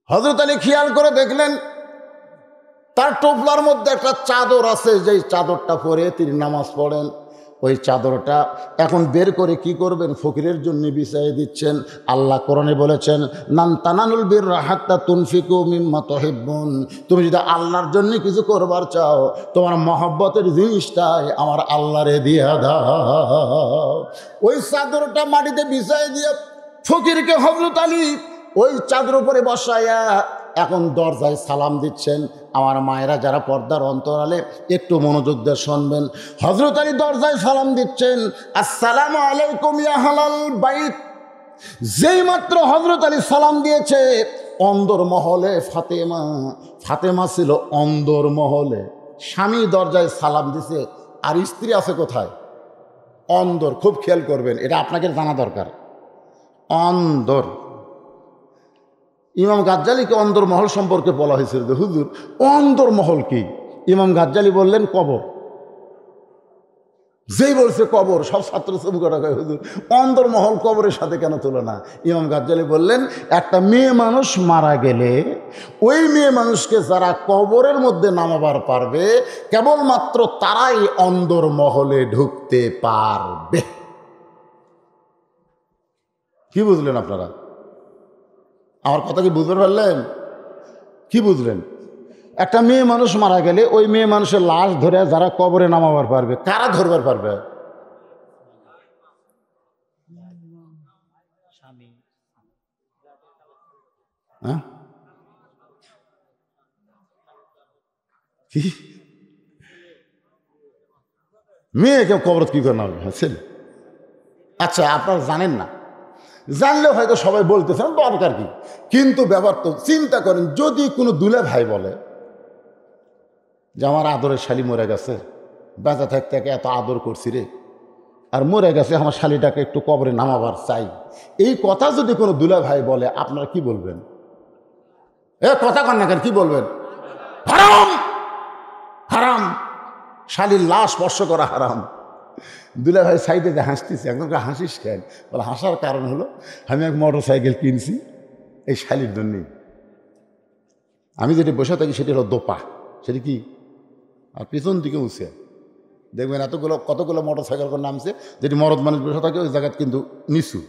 হযরত আলী খেয়াল করে দেখলেন তার টোপলার মধ্যে একটা চাদর আছে, যেই চাদরটা পরে তিনি নামাজ পড়েন। ওই চাদরটা এখন বের করে কি করবেন? ফকিরের জন্য বিছাইয়ে দিচ্ছেন। আল্লাহ কোরআনে বলেছেন, লান তানালুল বিররা হাত্তা তুনফিকু মিম্মা তুহিব্বুন। তুমি যদি আল্লাহর জন্য কিছু করবার চাও, তোমার মহব্বতের জিনিসটাই আমার আল্লাহরে দিয়া দাও। ওই চাদরটা মাটিতে বিছাইয়ে দিয়ে ফকিরকে হযরত আলী ওই চাদর উপরে বসায়া এখন দরজায় সালাম দিচ্ছেন। আমার মায়েরা যারা পর্দার অন্তরালে একটু মনোযোগ দিয়ে শুনবেন। হযরত আলী দরজায় সালাম দিচ্ছেন, আসসালামু আলাইকুম ইয়া আহলাল বাইত। যেই মাত্র হযরত আলী সালাম দিয়েছে, অন্দর মহলে ফাতেমা ছিল অন্দর মহলে। স্বামী দরজায় সালাম দিছে, আর স্ত্রী আছে কোথায়? অন্দর। খুব খেয়াল করবেন, এটা আপনাকে জানা দরকার। অন্দর। ইমাম গাজ্জালিকে অন্দরমহল সম্পর্কে বলা হয়েছিল যে হুজুর অন্দরমহল কি? ইমাম গাজ্জালি বললেন কবর। যেই বলছে কবর, সব ছাত্র শ্রমিকরা কয় হুজুর অন্দরমহল কবরের সাথে কেন তুলনা? ইমাম গাজ্জালি বললেন, একটা মেয়ে মানুষ মারা গেলে ওই মেয়ে মানুষকে যারা কবরের মধ্যে নামাবার পারবে, কেবলমাত্র তারাই অন্দরমহলে ঢুকতে পারবে। কি বুঝলেন আপনারা? আমার কথা কি বুঝতে পারলেন? কি বুঝলেন? একটা মেয়ে মানুষ মারা গেলে ওই মেয়ে মানুষের লাশ ধরে যারা কবরে নামাবার পারবে, কারা ধরবার পারবে? হ্যাঁ, কি মেয়ে কেউ কবর কি করে নামবে? ছেলে। আচ্ছা, আপনারা জানেন না, জানলেও হয়তো সবাই বলতেছেন দরকার কি, কিন্তু ব্যাপার তো চিন্তা করেন, যদি কোনো দুলে ভাই বলে যে আমার আদরের শালি মরে গেছে, বেঁচে থাকতে এত আদর করছি রে, আর মরে গেছে, আমার শালিটাকে একটু কবরে নামাবার চাই, এই কথা যদি কোনো দুলা ভাই বলে, আপনারা কি বলবেন? কথা কন না কেন, কি বলবেন? হারাম, হারাম, শালির লাশ স্পর্শ করা হারাম। দুলা ভাই সাইডে যে হাসতেছে, একদম হাসিস কেন? বলে হাসার কারণ হলো আমি এক মোটর সাইকেল কিনছি এই শালির জন্যই। আমি যেটি বসে থাকি সেটি হলো দোপা, সেটি কি, আর পিছন দিকে উঠছে দেখবেন কতগুলো মোটর সাইকেল করে নামছে, যেটি মরদ মানুষ বসে থাকে ওই জায়গায় কিন্তু নিচু,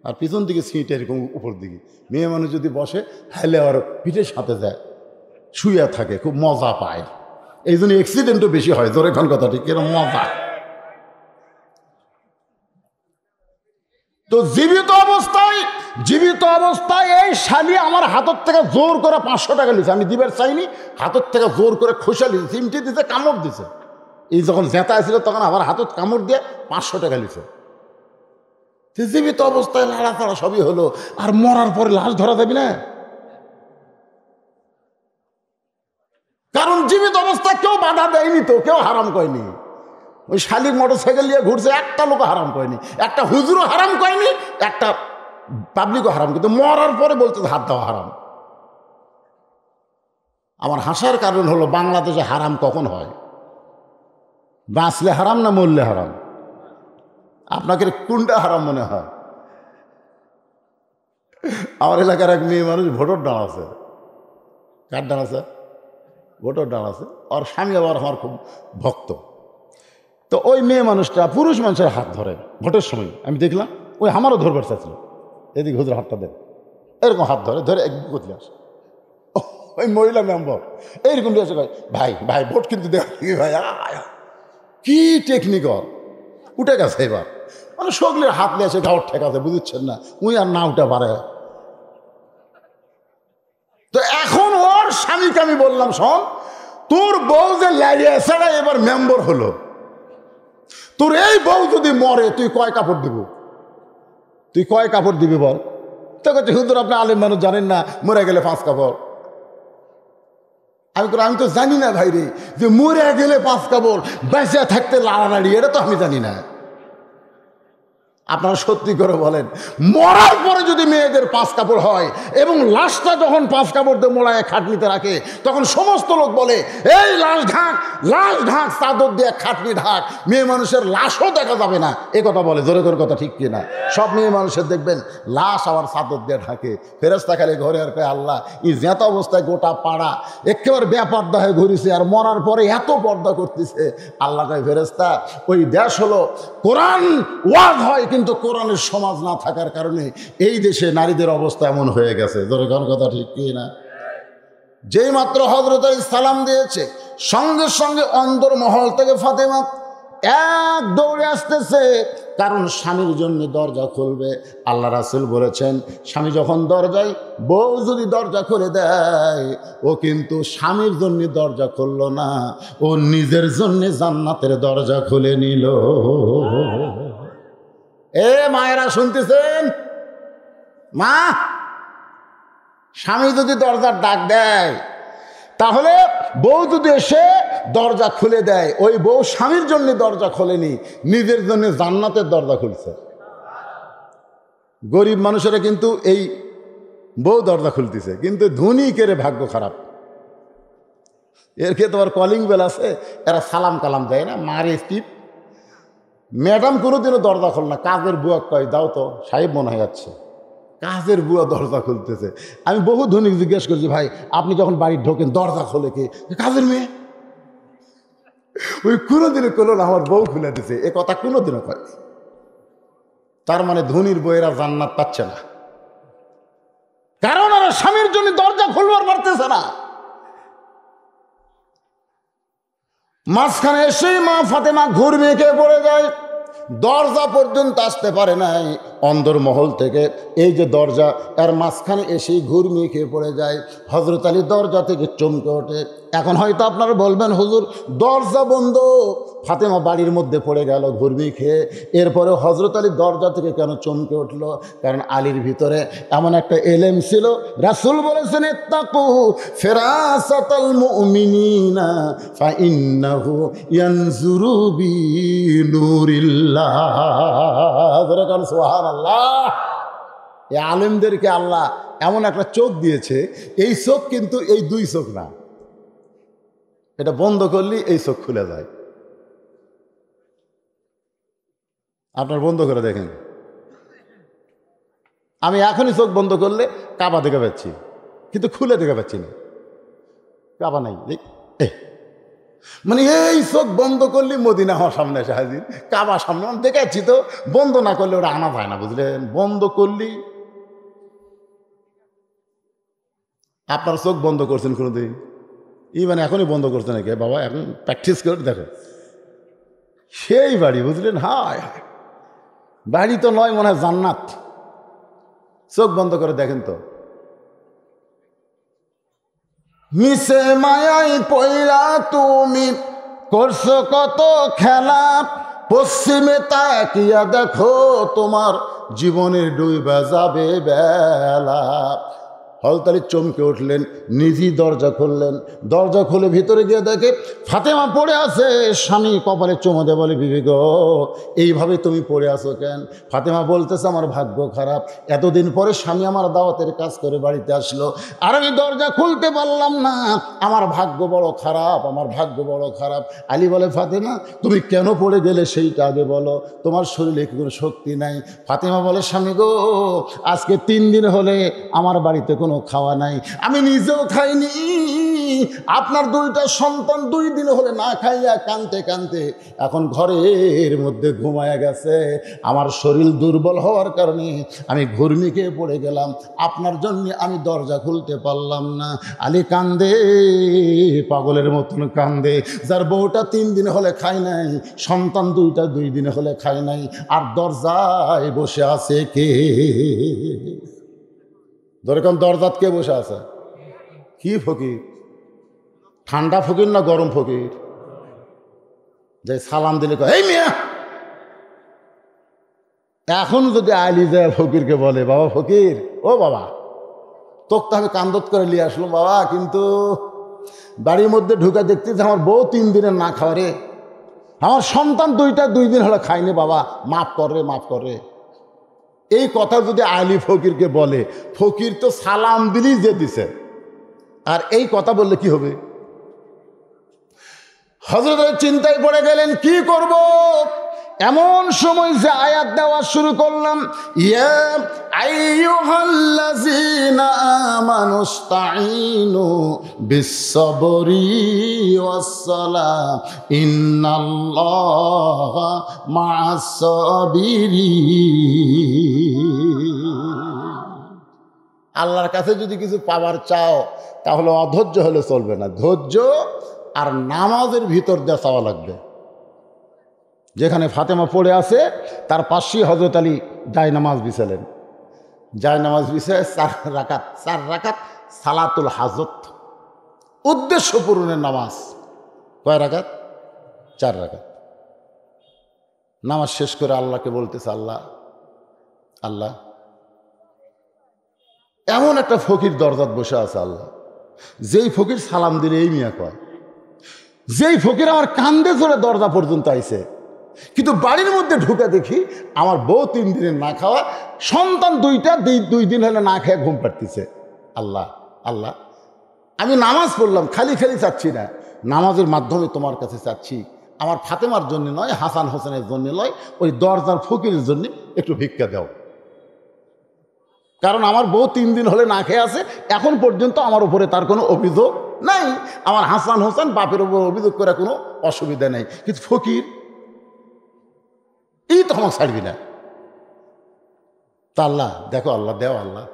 আর পিছন দিকে সিট এরকম উপর দিকে। মেয়ে মানুষ যদি বসে হাইলে আর পিঠের সাথে যায়, শুয়ে থাকে, খুব মজা পায়। এই জন্য অ্যাক্সিডেন্টও বেশি হয়। জোরে খান কথা ঠিক, এরকম মজা। তো জীবিত অবস্থায় এই শালি আমার হাতের থেকে জোর করে 500 টাকা লিছে, আমি দিবার চাইনি, হাতের থেকে জোর করে খোসা লিছে, চিমটি দিছে, কামড় দিছে। এই যখন জেতা ছিল তখন আমার হাতত কামড় দিয়ে 500 টাকা লিছে। জীবিত অবস্থায় লাড়াচাড়া সবই হলো, আর মরার পরে লাশ ধরা যাবে না? কারণ জীবিত অবস্থায় কেউ বাধা দেয়নি, তো কেউ হারাম করেনি। ওই শালির মোটর সাইকেল নিয়ে ঘুরছে, একটা লোক হারাম করেনি, একটা হুজুরও হারাম করেনি, একটা পাবলিকও হারাম, কিন্তু মরার পরে বলতে হাত দেওয়া হারাম। আমার হাসার কারণ হলো বাংলাদেশে হারাম কখন হয়? বাঁচলে হারাম না মরলে হারাম? আপনাকে কোনটা হারাম মনে হয়? আমার এলাকার এক মেয়ে মানুষ ভোটর দাঁড়াচ্ছে। কার দাঁড়াচ্ছে? ভোটর দাঁড়াচ্ছে। ওর স্বামী আবার আমার খুব ভক্ত। তো ওই মেয়ে মানুষটা পুরুষ মানুষের হাত ধরে ভোটের সময়, আমি দেখলাম। ওই আমারও ধরবার চাচ্ছিল, এদিকে হুজুর হাতটা দেন, এরকম হাত ধরে একদিকে কোথায় আসে। ওই মহিলা মেম্বার এইরকম দিয়েছে, ভাই ভাই ভোট কিন্তু দেখ ভাই, কি টেকনিক্যাল উঠে গেছে এবার, মানে সগলের হাত নিয়ে এসে ঘাওয়ার ঠেক আছে, বুঝছেন না? উই আর না উঠে পারে। তো এখন ওর স্বামীকে আমি বললাম, শোন, তোর বউ যে লাইয়ে এছাড়া এবার মেম্বার হলো, তোর এই বউ যদি মরে তুই কয় কাপড় দিব? তুই কয় কাপড় দিবি বল? তো কাছে হুজুর আপনি আলেম মানুষ, জানেন না মরে গেলে 5 কাপড়। আমি তো জানি না ভাই রে, যে মরে গেলে 5 কাপড়, বেঁচে থাকতে লাড়ালাড়ি, এটা তো আমি জানি না। আপনারা সত্যি করে বলেন, মরার পরে যদি মেয়েদের 5 কাপড় হয় এবং লাশটা যখন 5 কাপড় দিয়ে মোড়ায় খাটনিতে রাখে, তখন সমস্ত লোক বলে এই লাশ ঢাক, চাদর দিয়ে খাটনি ঢাক, মেয়ে মানুষের লাশও দেখা যাবে না, এ কথা বলে। জোরে করে কথা ঠিক কিনা? সব মেয়ে মানুষের দেখবেন লাশ আবার চাদর দিয়ে ঢাকে। ফেরেশতা খালি ঘরে আর কয় আল্লাহ, এই জেতা অবস্থায় গোটা পাড়া একেবারে বেপর্দা হয়ে ঘুরেছে, আর মরার পরে এত পর্দা করতেছে। আল্লাহ কয় ফেরেশতা, ওই দেশ হলো কোরআন ওয়াজ হয়, কিন্তু কোরআনের সমাজ না থাকার কারণে এই দেশে নারীদের অবস্থা এমন হয়ে গেছে। জোরে কোন কথা ঠিক কি না? যেই মাত্র হযরত আলী সালাম দিয়েছে, সঙ্গে সঙ্গে অন্দর মহল থেকে ফাতেমা এক দৌড়ে আসতেছে, কারণ স্বামীর জন্য দরজা খুলবে। আল্লাহ রাসূল বলেছেন, স্বামী যখন দরজায়, বউ যদি দরজা খুলে দেয়, ও কিন্তু স্বামীর জন্য দরজা খুললো না, ও নিজের জন্য জান্নাতের দরজা খুলে নিল। এ মায়েরা শুনতেছেন? মা, স্বামী যদি দরজার ডাক দেয়, তাহলে বউ যদি এসে দরজা খুলে দেয়, ওই বউ স্বামীর জন্য দরজা খোলেনি, নিজের জন্য জান্নাতের দরজা খুলছে। গরিব মানুষেরা কিন্তু এই বউ দরজা খুলতেছে, কিন্তু ধনীকের ভাগ্য খারাপ। এর ক্ষেত্রে তোমার কলিং বেল আছে, এরা সালাম কালাম দেয় না, মারে স্টিপ। ম্যাডাম কোনোদিনও দরজা খোল না, কাজের বুয়া কয় দাও তো, সাহেব মনে হয়ে যাচ্ছে, কাজের বুয়া দরজা খুলতেছে। আমি বহু ধনীক জিজ্ঞেস করছি, ভাই আপনি যখন বাড়ি ঢোকেন দরজা খোলে কে? কাজের মেয়ে। ওই কোনোদিনও করলো না, আমার বউ খুলে দিছে, এ কথা কোনোদিনও কয়। তার মানে ধনীর বউয়েরা জান্নাত পাচ্ছে না, কারণ ওরা স্বামীর জন্য দরজা খুলবার পারতেছে না। মাঝখানে এসেই মা ফাতেমা ঘুরবে কে পড়ে যায়, দরজা পর্যন্ত আসতে পারে নাই। অন্দর মহল থেকে এই যে দরজা, এর মাঝখানে এসেই ঘুরমিয়ে খেয়ে পড়ে যায়। হযরত আলী দরজা থেকে চমকে ওঠে। এখন হয়তো আপনারা বলবেন, হুজুর দরজা বন্ধ, ফাতেমা বাড়ির মধ্যে পড়ে গেল ঘুরমিয়ে খেয়ে, এরপরে হযরত আলী দরজা থেকে কেন চমকে উঠলো? কারণ আলীর ভিতরে এমন একটা এলেম ছিল। রাসূল বলেছেন, ইত্তাকু ফিরাসাতাল মুমিনিনা ফাইন্নাহু ইয়ানজুরু বিনুরিল্লাহ। সুবহানাল্লাহ। এই আলেমদেরকে আল্লাহ এমন একটা চোখ দিয়েছে, এই চোখ কিন্তু এই 2 চোখ না, এটা বন্ধ করলে এই চোখ খুলে যায়। আপনার বন্ধ করে দেখেন, আমি এখনই চোখ বন্ধ করলে কাবা দেখে পাচ্ছি, কিন্তু খুলে দেখে পাচ্ছি না, কাবা নাই। মানে এই চোখ বন্ধ করলে মদিনা আমার সামনে এসে হাজির, কাবা সামনে দেখাচ্ছি, তো বন্ধ না করলে ওটা আনা যায় না, বুঝলেন? বন্ধ করলি। আপনার চোখ বন্ধ করছেন কোনোদিন? মানে এখনই বন্ধ করছে নাকি বাবা? এখন প্র্যাকটিস করে দেখো, সেই বাড়ি, বুঝলেন? হায় বাড়ি তো নয়, মনে হয় জান্নাত। চোখ বন্ধ করে দেখেন তো। মিশে মায়াই পয়লা তুমি করছো কত খেলা, পশ্চিমে তাকিয়া দেখো তোমার জীবনের ডুইবা যাবে বেলা। হযরত আলী চমকে উঠলেন, নিজেই দরজা খুললেন। দরজা খুলে ভিতরে গিয়ে দেখে ফাতেমা পড়ে আছে। স্বামী কপালে চুমো দিয়ে বলে, বিবি গো, এইভাবে তুমি পড়ে আছো কেন? ফাতেমা বলতেছে, আমার ভাগ্য খারাপ, এতদিন পরে স্বামী আমার দাওয়াতের কাজ করে বাড়িতে আসলো, আর আমি দরজা খুলতে পারলাম না, আমার ভাগ্য বড় খারাপ, আমার ভাগ্য বড় খারাপ। আলী বলে, ফাতেমা তুমি কেন পড়ে গেলে সেইটা আগে বলো, তোমার শরীরে কি কোনো শক্তি নাই? ফাতেমা বলে, স্বামী গো, আজকে 3 দিন হলে আমার বাড়িতে কোনো খাওয়া নাই, আমি নিজেও খাইনি, আপনার 2টা সন্তান 2 দিন হলে না খাইয়া কানতে কানতে এখন ঘরের মধ্যে ঘুমায়া গেছে, আমার শরীর দুর্বল হওয়ার কারণে আমি ঘুরমি খেয়ে পড়ে গেলাম, আপনার জন্য আমি দরজা খুলতে পারলাম না। আলী কান্দে, পাগলের মতন কান্দে, যার বউটা 3 দিন হলে খায় নাই, সন্তান 2টা 2 দিন হলে খায় নাই, আর দরজায় বসে আছে কে? যেরকম দরজাত কে বসে আছে? কি ফকির? ঠান্ডা ফকির না গরম ফকির? যে সালাম দিলে এই মিয়া, এখন যদি আলী যায় ফকিরকে বলে, বাবা ফকির, ও বাবা, তোকে তো আমি কান্দত করে নিয়ে আসলাম বাবা, কিন্তু বাড়ির মধ্যে ঢুকে দেখতেছি আমার বউ 3 দিনের না খাওয়া রে, আমার সন্তান 2টা 2 দিন হলে খায়নি বাবা, মাফ কর রে, মাফ কর রে। এই কথা যদি আলী ফকিরকে বলে, ফকির তো সালাম দিলেই যে দিছে, আর এই কথা বললে কি হবে? হযরত চিন্তায় পড়ে গেলেন, কি করব? এমন সময় যে আয়াত দেওয়া শুরু করলাম, ইয়া আইয়ুহাল্লাযীনা আমানুস্তাঈনু বিস-সাবরি ওয়াস-সালাহ ইন্নাল্লাহা মা'আস-সাবিরিন। আল্লাহর কাছে যদি কিছু পাওয়ার চাও তাহলে অধৈর্য হলে চলবে না, ধৈর্য আর নামাজের ভিতর দিয়ে চাওয়া লাগবে। যেখানে ফাতেমা পড়ে আছে তার পাশেই হযরত আলী জায়নামাজ বিছালেন, জায়নামাজ বিছায় 4 রাকাত সালাতুল হাজত, উদ্দেশ্য পূরণের নামাজ। কয় রাকাত? 4 রাকাত। নামাজ শেষ করে আল্লাহকে বলতেছে, আল্লাহ আল্লাহ, এমন একটা ফকির দরজাত বসে আছে আল্লাহ, যেই ফকির সালাম দিলে এই মিয়া কয়, যেই ফকির আমার কান্দে ধরে দরজা পর্যন্ত আইছে, কিন্তু বাড়ির মধ্যে ঢুকে দেখি আমার বউ 3 দিনের না খাওয়া, সন্তান 2টা 2 দিন হলে না খেয়ে ঘুম পাড়তেছে। আল্লাহ আল্লাহ, আমি নামাজ পড়লাম, খালি খালি চাচ্ছি না, নামাজের মাধ্যমে তোমার কাছে চাচ্ছি, আমার ফাতেমার জন্য নয়, হাসান হোসেনের জন্য নয়, ওই দরজার ফকিরের জন্য একটু ভিক্ষা দাও। কারণ আমার বউ 3 দিন হলে না খেয়ে আছে, এখন পর্যন্ত আমার উপরে তার কোনো অভিযোগ নাই, আমার হাসান হোসেন বাপের উপর অভিযোগ করে কোনো অসুবিধা নেই, কিন্তু ফকির এই তো আমার ছাড়বি না। তা আল্লাহ দেখো, আল্লাহ দেও, আল্লাহ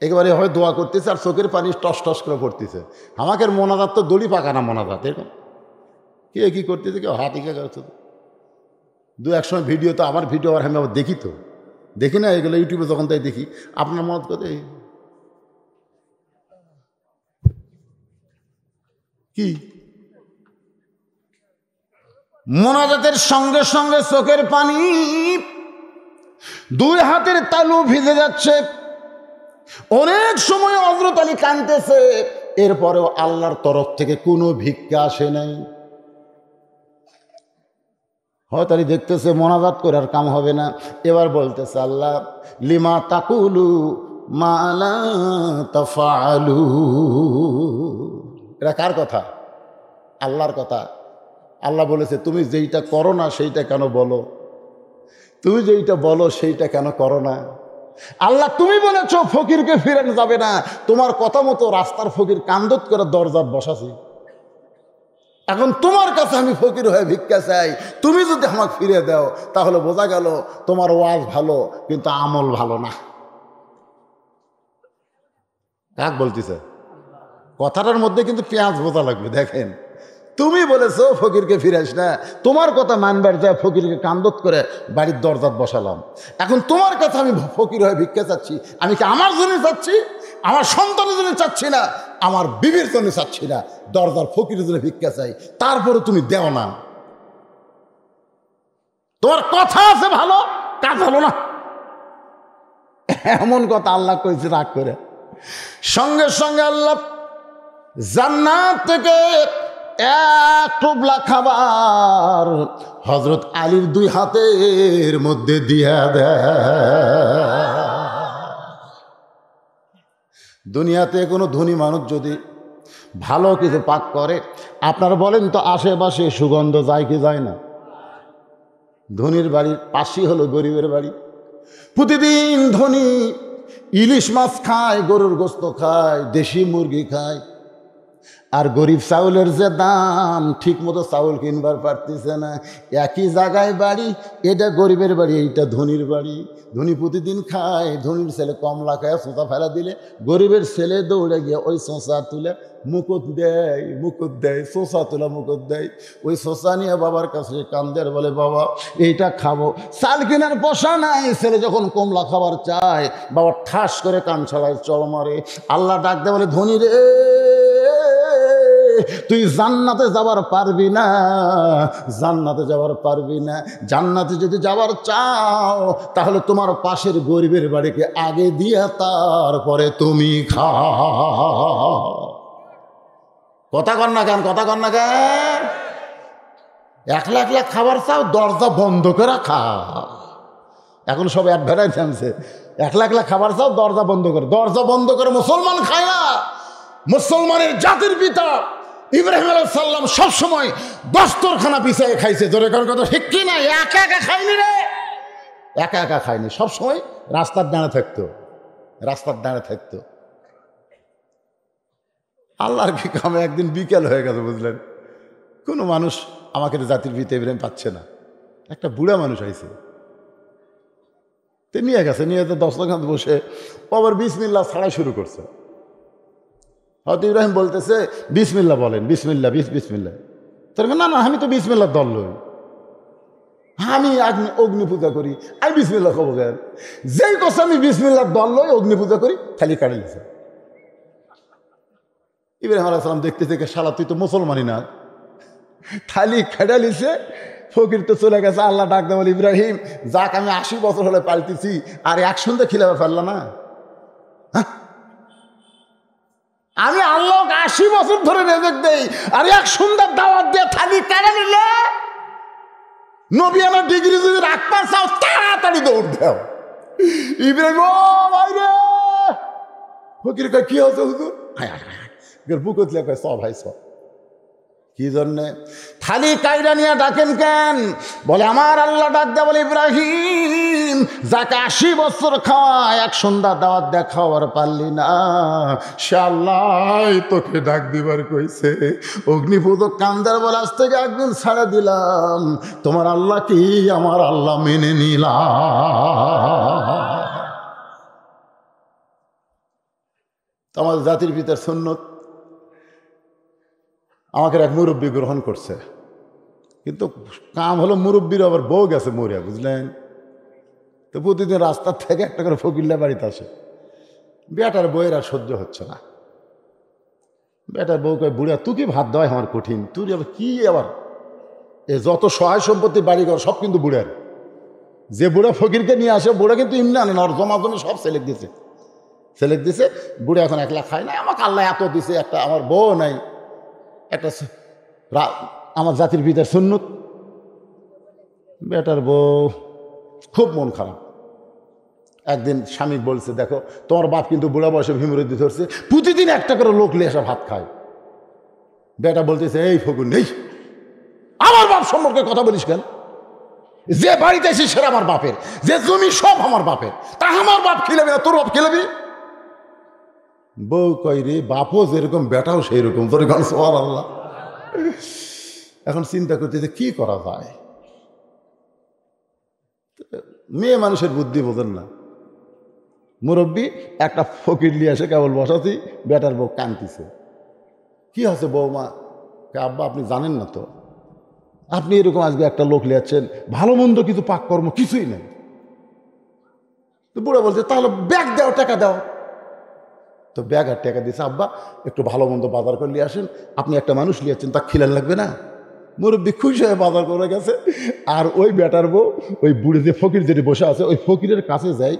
একেবারে হয় দোয়া করতেছে আর চোখের পানি টস টস করে পড়তেছে। আমাকে মোনাজাত তো দড়ি পাকানা মোনাজাত, এরকম কে কি করতেছে, কেউ হাত ইকা করছে। 2-1 সময় ভিডিও, তো আমার ভিডিও আর আমি আবার দেখি, তো দেখি না এগুলো ইউটিউবে যখন তাই দেখি, আপনার মত করে কি মোনাজাতের সঙ্গে সঙ্গে চোখের পানি, 2 হাতের তালু ভিজে যাচ্ছে। অনেক সময় হযরত আলী কাঁদতেছে, এরপরেও আল্লাহর তরফ থেকে কোনো ভিক্ষা আসে নাই। হয়তো আলী দেখতেছে মোনাজাত করে আর কাম হবে না, এবার বলতেছে, আল্লাহ লিমা তাকুলু মা লা তাফআলু। এটা কার কথা? আল্লাহর কথা। আল্লাহ বলেছে, তুমি যেইটা করো না সেইটা কেন বলো, তুমি যেইটা বলো সেইটা কেন করো না। আল্লাহ তুমি বলেছো ফকিরকে ফিরানো যাবে না, তোমার কথা মতো রাস্তার ফকির কান্দত করে দরজাত বসাছি, এখন তোমার কাছে আমি ফকির হয়ে ভিক্ষা চাই, তুমি যদি আমাকে ফিরে দাও তাহলে বোঝা গেল তোমার ওয়াজ ভালো কিন্তু আমল ভালো না। কাক বলতেছে? কথাটার মধ্যে কিন্তু পেঁয়াজ বোঝা লাগবে। দেখেন, তুমি বলেছো ফকিরকে ফিরাইস না, তোমার কথা মানবার যায় ফকিরকে কান্দত করে বাড়ির দরজাত বসালাম, এখন তোমার কাছে আমি ফকির হয়ে ভিক্ষা চাচ্ছি। আমি কি আমার জন্য চাচ্ছি? আমার সন্তানের জন্য চাচ্ছি না, আমার বিবির জন্য চাচ্ছি না, দরজার ফকিরের জন্য ভিক্ষা চাই, তারপরে তুমি দেও না। তোমার কথা আছে ভালো, কাজ হলো না, এমন কথা আল্লাহ কইছে রাগ করে। সঙ্গে সঙ্গে আল্লাহ জান্নাত থেকে 1 টোপলা খাবার হযরত আলীর 2 হাতের মধ্যে দিয়া দেয়। দুনিয়াতে কোনো ধনী মানুষ যদি ভালো কিছু পাক করে, আপনারা বলেন তো আশেপাশে সুগন্ধ যায় কি যায় না? ধনীর বাড়ির পাশেই হলো গরিবের বাড়ি। প্রতিদিন ধনী ইলিশ মাছ খায়, গরুর গোস্ত খায়, দেশি মুরগি খায়, আর গরিব চাউলের যে দাম, ঠিক মতো চাউল কিনবার পারতেছে না। একই জায়গায় বাড়ি, এটা গরিবের বাড়ি, এইটা ধনীর বাড়ি। ধনী প্রতিদিন খায়, ধনীর ছেলে কমলা খায়, সোঁচা ফেলা দিলে গরিবের ছেলে দৌড়ে গিয়ে ওই সোঁচা তুলে মুকুট দেয়, সোঁচা তুলে মুকুট দেয়। ওই সোঁচা নিয়ে বাবার কাছে কান্দের, বলে বাবা এইটা খাবো। চাল কেনার পয়সা নাই, ছেলে যখন কমলা খাবার চায় বাবা ঠাস করে কান ছড়ায়, চড় মারে। আল্লাহ ডাক দেয়, বলে ধনী রে, তুই জান্নাতে যাবার পারবি না, জান্নাতে যাবার পারবি না। জান্নাতে যদি যাবার চাও তাহলে তোমার পাশের গরিবের বাড়িকে আগে দিয়া তারপরে তুমি খাও। কথা কর না কেন? কথা কর না কেন? একলা একলা খাবার চাও, দরজা বন্ধ করে খাও। এখন সব অ্যাডভার্টাইজ আনছে, একলা একলা খাবার চাও, দরজা বন্ধ করে। দরজা বন্ধ করে মুসলমান খায় না। মুসলমানের জাতির পিতা ইব্রাহিম আলাইহিস সালাম সবসময় দস্তরখানা পিছিয়ে খাইছে। জোরে কোন কথা ঠিক কি না? একা একা খায়নি রে, একা একা খায়নি, সবসময় রাস্তার দাঁড়ে থাকতো, রাস্তার দাঁড়ে থাকতো। আল্লাহর কি কামে একদিন বিকেল হয়ে গেছে, বুঝলেন, কোনো মানুষ আমাকে জাতির পিতা ইব্রাহিম পাচ্ছে না। একটা বুড়া মানুষ আইছে, নিয়ে গেছে, নিয়ে তো দস্তরখানা বসে আবার বিসমিল্লাহ ছাড়াই শুরু করছে। হয়তো ইব্রাহিম বলতেছে বিসমিল্লাহ বলেন, বিসমিল্লাহ বিসমিল্লাহ। তোর না না, আমি তো বিসমিল্লাহ দল লই, আমি অগ্নি পূজা করি, আমি বিসমিল্লাহ কব কেন? যেই কথা আমি বিসমিল্লাহ দল লই, অগ্নি পূজা করি, খালি কাটে লিছে। ইব্রাহিম আলাইহিস সালাম দেখতে থেকে, শালা তুই তো মুসলমানই না, খালি খেডা লিছে। ফকির তো চলে গেছে। আল্লাহ ডাক দেয়, বলে ইব্রাহিম যাক, আমি 80 বছর হলে পাল্টিছি, আর এক সন্ধ্যে খিলাবে ফেললা না? আমি আল্লাহ 80 বছর ধরে রেজেক দেই, আর এক সন্ধ্যার দাওয়াত দিয়ে থালি কেড়ে নিলে? নবী আমার ডিগ্রি যদি রাখতে চাও, তাড়াতাড়ি দৌড় দাও। ইব্রাহিম ও ভাই রে, ফকির কয় কি হচ্ছে হুজুর? বুকত লেখা সব ভাই সব। কি জন্যে থালি কাইরা নিয়ে ডাকেন কেন? বলে আমার আল্লাহ ডাক দেয়, বলে ইব্রাহিম যাকে 80 বছর খাওয়ায়, এক সন্ধ্যা দাওয়াত দেয়া খাওয়ার পারলি না, সে আল্লাহ তোকে ডাক দিবার কইছে। অগ্নিপূজক কান্দার বলে আজ থেকে একদিন ছাড়া দিলাম, তোমার আল্লাহ কি আমার আল্লাহ মেনে নিলাম। তোমার জাতির পিতার সুন্নত। আমাকে এক মুরব্বী গ্রহণ করছে, কিন্তু কাম হলো মুরব্বীর আবার বউ গেছে মরিয়া, বুঝলেন তো। প্রতিদিন রাস্তার থেকে একটা করে ফকিল্লা বাড়িতে আসে। বেটার বউয়ের আর সহ্য হচ্ছে না। বেটার বউ কয়, বুড়া তুই কি ভাত দেওয়াই আমার কঠিন, তুই আবার কি আবার এ যত সহায় সম্পত্তি বাড়িঘর সব কিন্তু বুড়ার। যে বুড়া ফকিরকে নিয়ে আসে, বুড়া কিন্তু ইমনি আনে না, ওর জমা জমি সব সিলেক্ট দিছে। বুড়া এখন একলা খায় না, আমাকে আল্লাহ এত দিছে, একটা আমার বউ নাই, একটা আমার জাতির পিতার সুন্নত। বেটার বউ খুব মন খারাপ। একদিন স্বামী বলছে, দেখো তোমার বাপ কিন্তু বুড়া বয়সে ভীমরুদ্ধি ধরছে, প্রতিদিন একটা করে লোক লিয়ে এসে ভাত খায়। বেটা বলতেছে, এই ফকুর নেই, আমার বাপ সম্পর্কে কথা বলিস কেন? যে বাড়িতে এসে সেটা আমার বাপের, যে জমি সব আমার বাপের, তা আমার বাপ খিলাবি না, তোর বাপ খিলাবি? বউ কই রে, বাপও যেরকম বেটাও সেই রকম। তোর গান সুবহানাল্লাহ। এখন চিন্তা করতেছে কি করা যায়। মেয়ে মানুষের বুদ্ধি বোঝেন না। মুরব্বী একটা ফকির নিয়ে এসে কেবল বসাছি, বেটার বউ কাঁদতেছে। কি আছে বৌমা? আব্বা আপনি জানেন না তো, আপনি এরকম আজকে একটা লোক লিয়াচ্ছেন, ভালো মন্দ কিছু পাককর্ম কিছুই নেই। তো বুড়া বলছে, তাহলে ব্যাগ দাও, টাকা দাও। তো ব্যাগ আর টাকা দিয়েছে, আব্বা একটু ভালো মন্দ বাজার করে নিয়ে আসেন, আপনি একটা মানুষ নিয়েছেন, তা খিলান লাগবে না। মুরব্বী খুশি হয়ে বাজার করে গেছে। আর ওই বেটার বউ ওই বুড়ি যে ফকির যেটি বসে আছে, ওই ফকিরের কাছে যাই,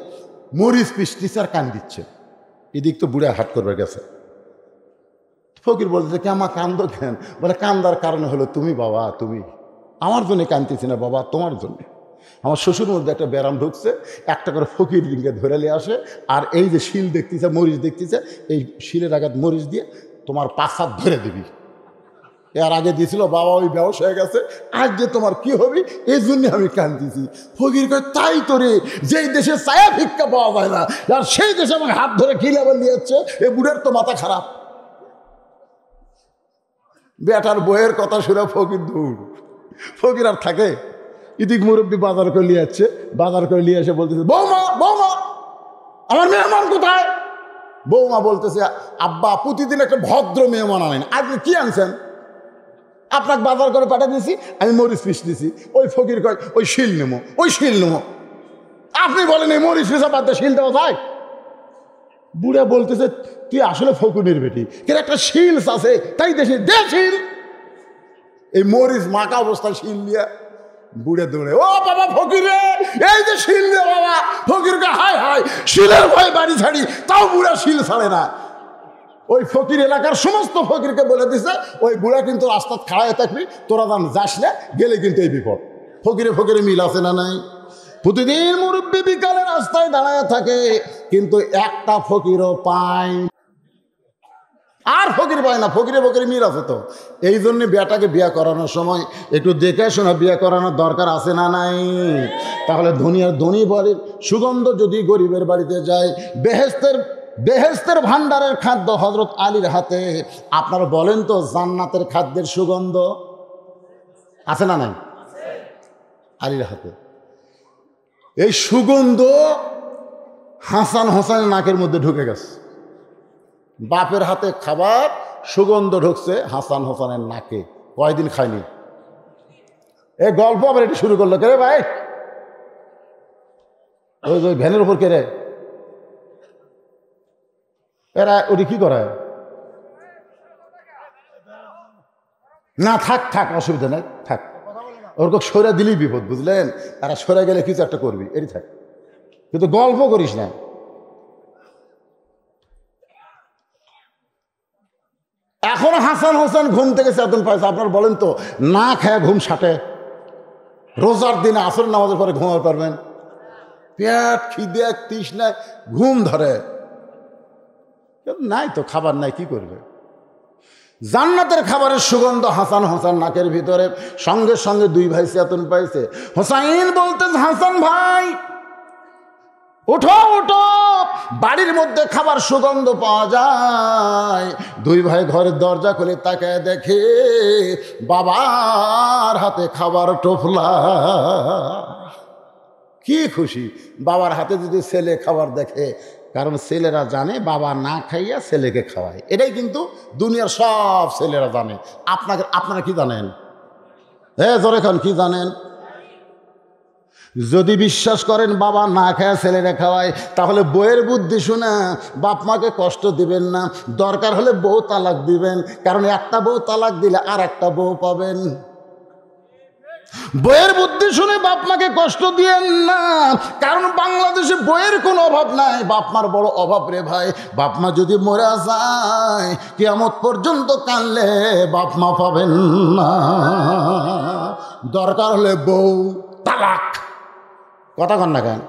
মরিচ পিসটিছে আর কান দিচ্ছে। এদিক তো বুড়া হাট করবে গেছে। ফকির বলতেছে, কে আমার কান্দ কেন? বলে কান্দার কারণ হলো তুমি বাবা, তুমি। আমার জন্য কানতেছি না বাবা, তোমার জন্য। আমার শ্বশুর মধ্যে একটা ব্যারাম ঢুকছে, একটা করে ফকির লিঙ্গে ধরে নিয়ে আসে, আর এই যে শিল দেখতেছে, মরিচ দেখতেছে, এই শিলের আঘাত মরিচ দিয়ে তোমার 5 হাত ধরে দিবি। এর আগে দিয়েছিল বাবা, ওই ব্যবসা হয়ে গেছে, আজ যে তোমার কি হবে, এই জন্য আমি কান্দিছি। ফকির কয়, তাই তো রে, যেই দেশে ছায়া ভিক্ষা পাওয়া যায় না, আর সেই দেশে আমাকে হাত ধরে খিলাবে নিয়ে যাচ্ছে, এ বুড়ের তো মাথা খারাপ। বেটার বইয়ের কথা শুনে ফকির দৌড়। ফকির আর থাকে, ইদিক মুরব্বী বাজার করে নিয়ে যাচ্ছে, বাজার করে নিয়ে এসে বলতেছে, বৌমা বৌমা আমার মেহমান কোথায়? বৌমা বলতেছে, আব্বা প্রতিদিন একটা ভদ্র মেহমান আনেন, আপনি কি আনছেন? আপনাকে বাজার করে পাঠিয়ে দিয়েছি, আমি মরিচ পিস দিছি। ওই ফকির কয়, ওই শিল নেমো, ওই শিল নেমো। আপনি বলেন এই মরিচ পিসা বাদ দিয়ে শিল দেওয়া যায়? বুড়া বলতেছে, তুই আসলে ফকুনির বেটি, কিন্তু একটা শিল আছে তাই দেশে দে শিল। এই মরিচ মাখা অবস্থায় শিল দিয়া বুড়ে দৌড়ে, ও বাবা ফকির রে, এই যে শিল দে বাবা। ফকির কে হায় হায়, শিলের ভয় বাড়ি ছাড়ি, তাও বুড়া শিল ছাড়ে না। ওই ফকির এলাকার সমস্ত ফকিরকে বলে দিছে, ওই বুড়া কিন্তু রাস্তা খাড়ায় থাকবি, তোরা যাস না, গেলে কিন্তু এই বিপদ। ফকিরে ফকিরে মিল আছে না নাই? প্রতিদিন মুরব্বী বিকালে রাস্তায় দাঁড়ায় থাকে, কিন্তু একটা ফকিরও পায় আর ফকির পায় না। ফকিরে ফকিরে মিল আছে তো। এই জন্য বিয়াটাকে বিয়ে করানোর সময় একটু দেখে শোনা বিয়ে করানোর দরকার আছে না নাই? তাহলে ধনী বাড়ির সুগন্ধ যদি গরিবের বাড়িতে যায়, বেহেস্তের ভান্ডারের খাদ্য হযরত আলীর হাতে। আপনারা বলেন তো, জান্নাতের খাদ্যের সুগন্ধ আছে না নাই? আলীর হাতে। এই সুগন্ধ হাসান হোসেনের নাকের মধ্যে ঢুকে গেছে। বাপের হাতে খাবার সুগন্ধ ঢুকছে হাসান হোসেনের নাকে। কয়দিন খায়নি। এই গল্প আবার এটা শুরু করলো কে রে ভাই? ওই ভ্যানের উপর কে রে? এরা ওটি কি করে না? থাক অসুবিধা নেই, থাক। ওরকম সরে দিলেই বিপদ, বুঝলেন? তারা সরে গেলে কিছু একটা করবি, এটি থাক, কিন্তু গল্প করিস না। এখন হাসান হোসেন ঘুম থেকে চেতন পাইছে। আপনার বলেন তো, না খায় ঘুম সাটে? রোজার দিনে আসর নামাজের পরে ঘুমাতে পারবেন? পেট খিদে তৃষ্ণায় ঘুম ধরে নাই তো, খাবার নাই, কি করবে? জান্নাতের খাবারের সুগন্ধ হাসান হোসেন নাকের ভিতরে। সঙ্গে সঙ্গে দুই ভাই চেতন পাইছে। হোসাইন বলতে, হাসান ভাই উঠো উঠো, বাড়ির মধ্যে খাবার সুগন্ধ পাওয়া যায়। দুই ভাই ঘরের দরজা খুলে তাকায় দেখে বাবার হাতে খাবার টোপলা। কি খুশি! বাবার হাতে যদি ছেলে খাবার দেখে, কারণ ছেলেরা জানে বাবা না খাইয়া ছেলেকে খাওয়ায়। এটাই কিন্তু দুনিয়ার সব ছেলেরা জানে। আপনারা কি জানেন? জোরে খান, কি জানেন? যদি বিশ্বাস করেন বাবা না খায় ছেলেরা খাওয়ায়, তাহলে বইয়ের বুদ্ধি শুনে বাপ মাকে কষ্ট দিবেন না। দরকার হলে বউ তালাক দিবেন, কারণ একটা বউ তালাক দিলে আর একটা বউ পাবেন। বইয়ের বুদ্ধি শুনে বাপ মাকে কষ্ট দিয়েন না, কারণ বাংলাদেশে বইয়ের কোনো অভাব নাই, বাপ মার বড় অভাব রে ভাই। বাপ মা যদি মরে যায়, কিয়ামত পর্যন্ত কানলে বাপ মা পাবেন না। দরকার হলে বউ তালাক। কথা কন না কেন?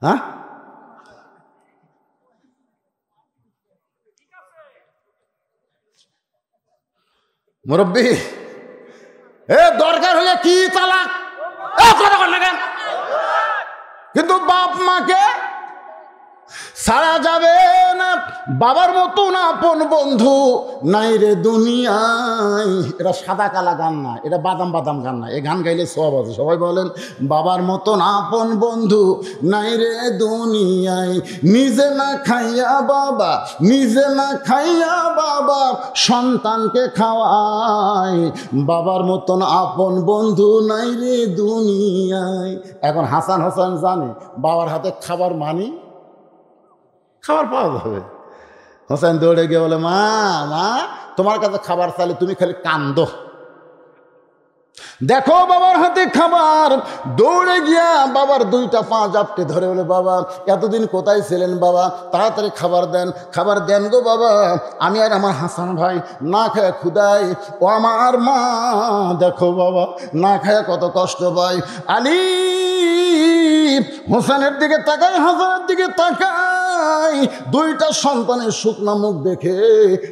হ্যাঁ, মুরব্বী, দরকার হলে কি তালাক? কথা কন না কেন? কিন্তু বাপ মাকে ছাড়া যাবে না। বাবার মতন আপন বন্ধু নাই রে দুনিয়ায়। এটা সাদা কালা গান না, এটা বাদাম বাদাম গান না। এই গান গাইলে সব আছে। সবাই বলেন, বাবার মতন আপন বন্ধু নাই রে দুনিয়ায়। নিজে না খাইয়া বাবা সন্তানকে খাওয়ায়। বাবার মতন আপন বন্ধু নাই রে দুনিয়ায়। এখন হাসান হোসেন জানে বাবার হাতে খাবার মানি খাবার পাওয়া যাবে। হোসেন দৌড়ে গিয়ে বলে, মা তোমার কাছে খাবার চাইলে তুমি খালি কান্দো। দেখো বাবার হাতে খাবার। দৌড়ে গিয়া বাবার দুইটা পা জাপটে ধরে বলে, বাবা এতদিন কোথায় ছিলেন বাবা? তাড়াতাড়ি খাবার দেন গো বাবা। আমি আর আমার হাসান ভাই না খায় ক্ষুদায়। ও আমার মা, দেখো বাবা না খায় কত কষ্ট পায়। আলী হোসেনের দিকে তাকায়, হাসানের দিকে তাকায়। দুইটা সন্তানের শুকনা মুখ দেখে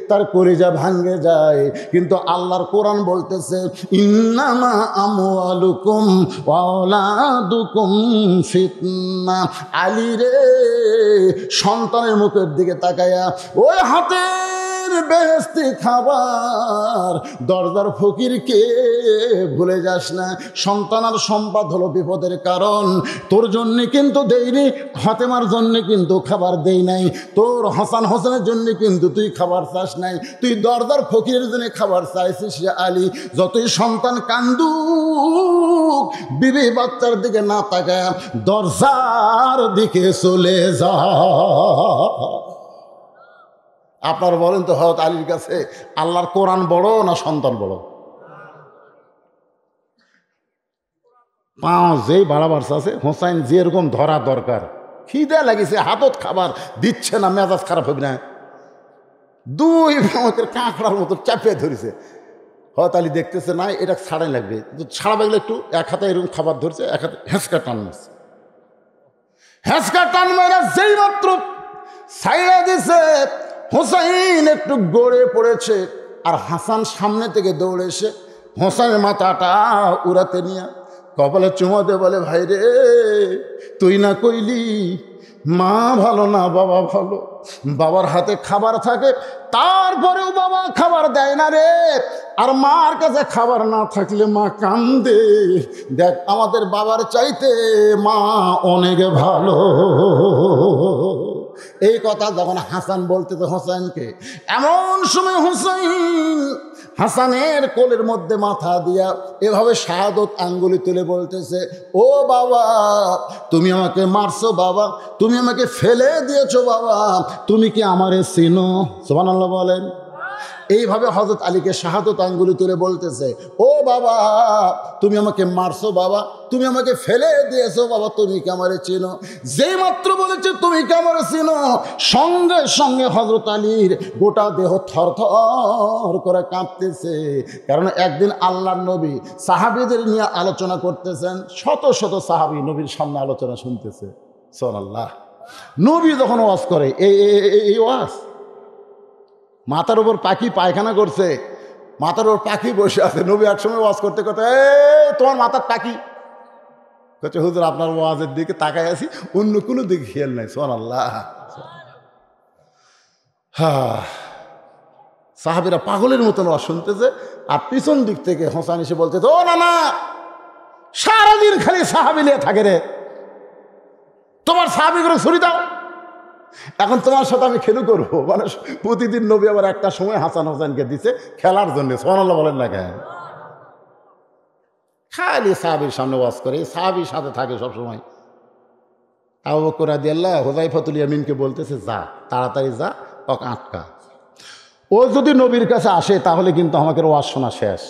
তার কলিজা ভাঙ্গে যায়। কিন্তু আল্লাহর কোরআন বলতেছে, ইন্নামা আমওয়ালুকুম ওয়া আওলাদুকুম ফিতনা। আলী রে, সন্তানের মুখের দিকে তাকায়া ওই হাতের বেহেশতি খাবার দরজার ফকিরকে ভুলে যাস না। সন্তান আর সম্পদ হলো বিপদের কারণ। তোর জন্যে কিন্তু দেইনি, ফাতেমার জন্যে কিন্তু খাবার দেই নাই। তোর হাসান হোসেনের জন্য কিন্তু তুই খাবার চাস নাই, তুই দরজার ফকিরের জন্য খাবার চাইছিস। আলী, যতই সন্তান কান্দুক, বিবি বাচ্চার দিকে না তাকায় দরজার দিকে চলে যা। আপনারা বলেন তো, হযরত আলীর কাছে আল্লাহর কোরআন বড় না সন্তান বড়? পাও যেই বাড়াবার আছে, হোসাইন যেরকম ধরা দরকার, খিদে লাগিছে, হাতত খাবার দিচ্ছে না, মেজাজ খারাপ হবে না? দুই পাঁচের কাঁকড়ার মতো চাপিয়ে ধরেছে। হয়তো আলী দেখতেছে না এটা ছাড়াই লাগবে, ছাড়া লাগলে একটু এক হাতে এরকম খাবার ধরছে, এক হাতে হ্যাঁচকা টান মারছে। হ্যাঁচকা টান মারা যেই মাত্র ছাইড়া দিছে, হোসাইন একটু গড়ে পড়েছে, আর হাসান সামনে থেকে দৌড়ে এসে হোসাইনের মাথাটা উড়াতে নিয়ে কপালে চুমা দিয়ে বলে, ভাই রে তুই না কইলি মা ভালো না বাবা ভালো, বাবার হাতে খাবার থাকে তারপরেও বাবা খাবার দেয় না রে, আর মার কাছে খাবার না থাকলে মা কান্দে, দেখ আমাদের বাবার চাইতে মা অনেক ভালো। এই কথা যখন হাসান বলতেছে হোসেনকে, এমন সময় হোসেন হাসানের কোলের মধ্যে মাথা দিয়া এভাবে শাহাদত আঙ্গুলি তুলে বলতেছে, ও বাবা তুমি আমাকে মারছো বাবা, তুমি আমাকে ফেলে দিয়েছো বাবা, তুমি কি আমারে চিনো? সুবহানাল্লাহ বলেন। এইভাবে হযরত আলীকে শাহাদত আঙ্গুলি তুলে বলতেছে, ও বাবা তুমি আমাকে মারছো বাবা, তুমি আমাকে ফেলে দিয়েছো বাবা, তুমি কি আমারে চিনো? যেই মাত্র বলেছে তুমি কি আমারে চিনো, সঙ্গে সঙ্গে হযরত আলীর গোটা দেহ থরথর করে কাঁপতেছে। কারণ একদিন আল্লাহর নবী সাহাবীদের নিয়ে আলোচনা করতেছেন, শত শত সাহাবী নবীর সামনে আলোচনা শুনতেছে। সুবহানাল্লাহ। নবী যখন ওয়াজ করে এই ওয়াজ, মাথার উপর পাখি পায়খানা করছে, মাথার উপর পাখি বসে আছে, নবী একসময় ওয়াজ করতে করতে, তোমার মাথার পাখি বলছে, হুজুর আপনার ওয়াজের দিকে তাকায় আছি, অন্য কোনো দিকে খেয়াল নাই। সুবহানাল্লাহ। সাহাবীরা পাগলের মতন ওয়াজ শুনতেছে, আর পিছন দিক থেকে হোসেন এসে বলতে, ও না না সারাদিন খালি সাহাবী নিয়ে থাকে রে, তোমার সাহাবীগুলো ছুরি দাও, এখন তোমার সাথে আমি খেলু করবো। মানে প্রতিদিন নবী আবার একটা সময় হাসান হোসেনকে দিছে খেলার জন্য। সুবহানাল্লাহ বলেন না কেন? খালি সাহাবীর সামনে ওয়াজ করে, সাহাবীর সাথে থাকে সবসময়। আবু বকর রাদিয়াল্লাহু হুযায়ফাতুল ইয়ামিনকে বলতেছে, যা তাড়াতাড়ি যা, ওকে আটকা, ও যদি নবীর কাছে আসে তাহলে কিন্তু আমাকে ওয়াজ শোনা শেষ।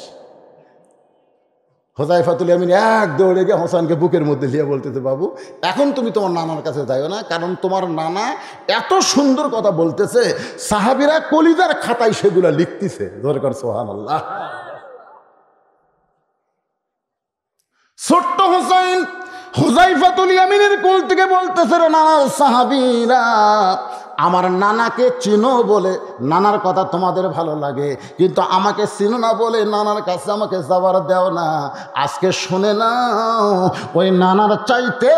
হুযায়ফাতুল ইয়ামিন এক দৌড়ে গিয়ে হোসেনকে বুকের মধ্যে নিয়ে বলতেছে, বাবু এখন তুমি তোমার নানার কাছে যাইও না, কারণ তোমার নানা এত সুন্দর কথা বলতেছে, সাহাবীরা কলিজার খাতায় সেগুলা লিখতেছে। দরকার সুবহানাল্লাহ। ছোট্ট হোসেন হুযায়ফাতুল ইয়ামিনের কোল থেকে বলতেছে, নানার সাহাবীরা আমার নানাকে চিনো বলে নানার কথা তোমাদের ভালো লাগে, কিন্তু আমাকে চিনো না বলে নানার কাছে আমাকে যাবার দেও না। আজকে শুনে নাও, ওই নানার চাইতে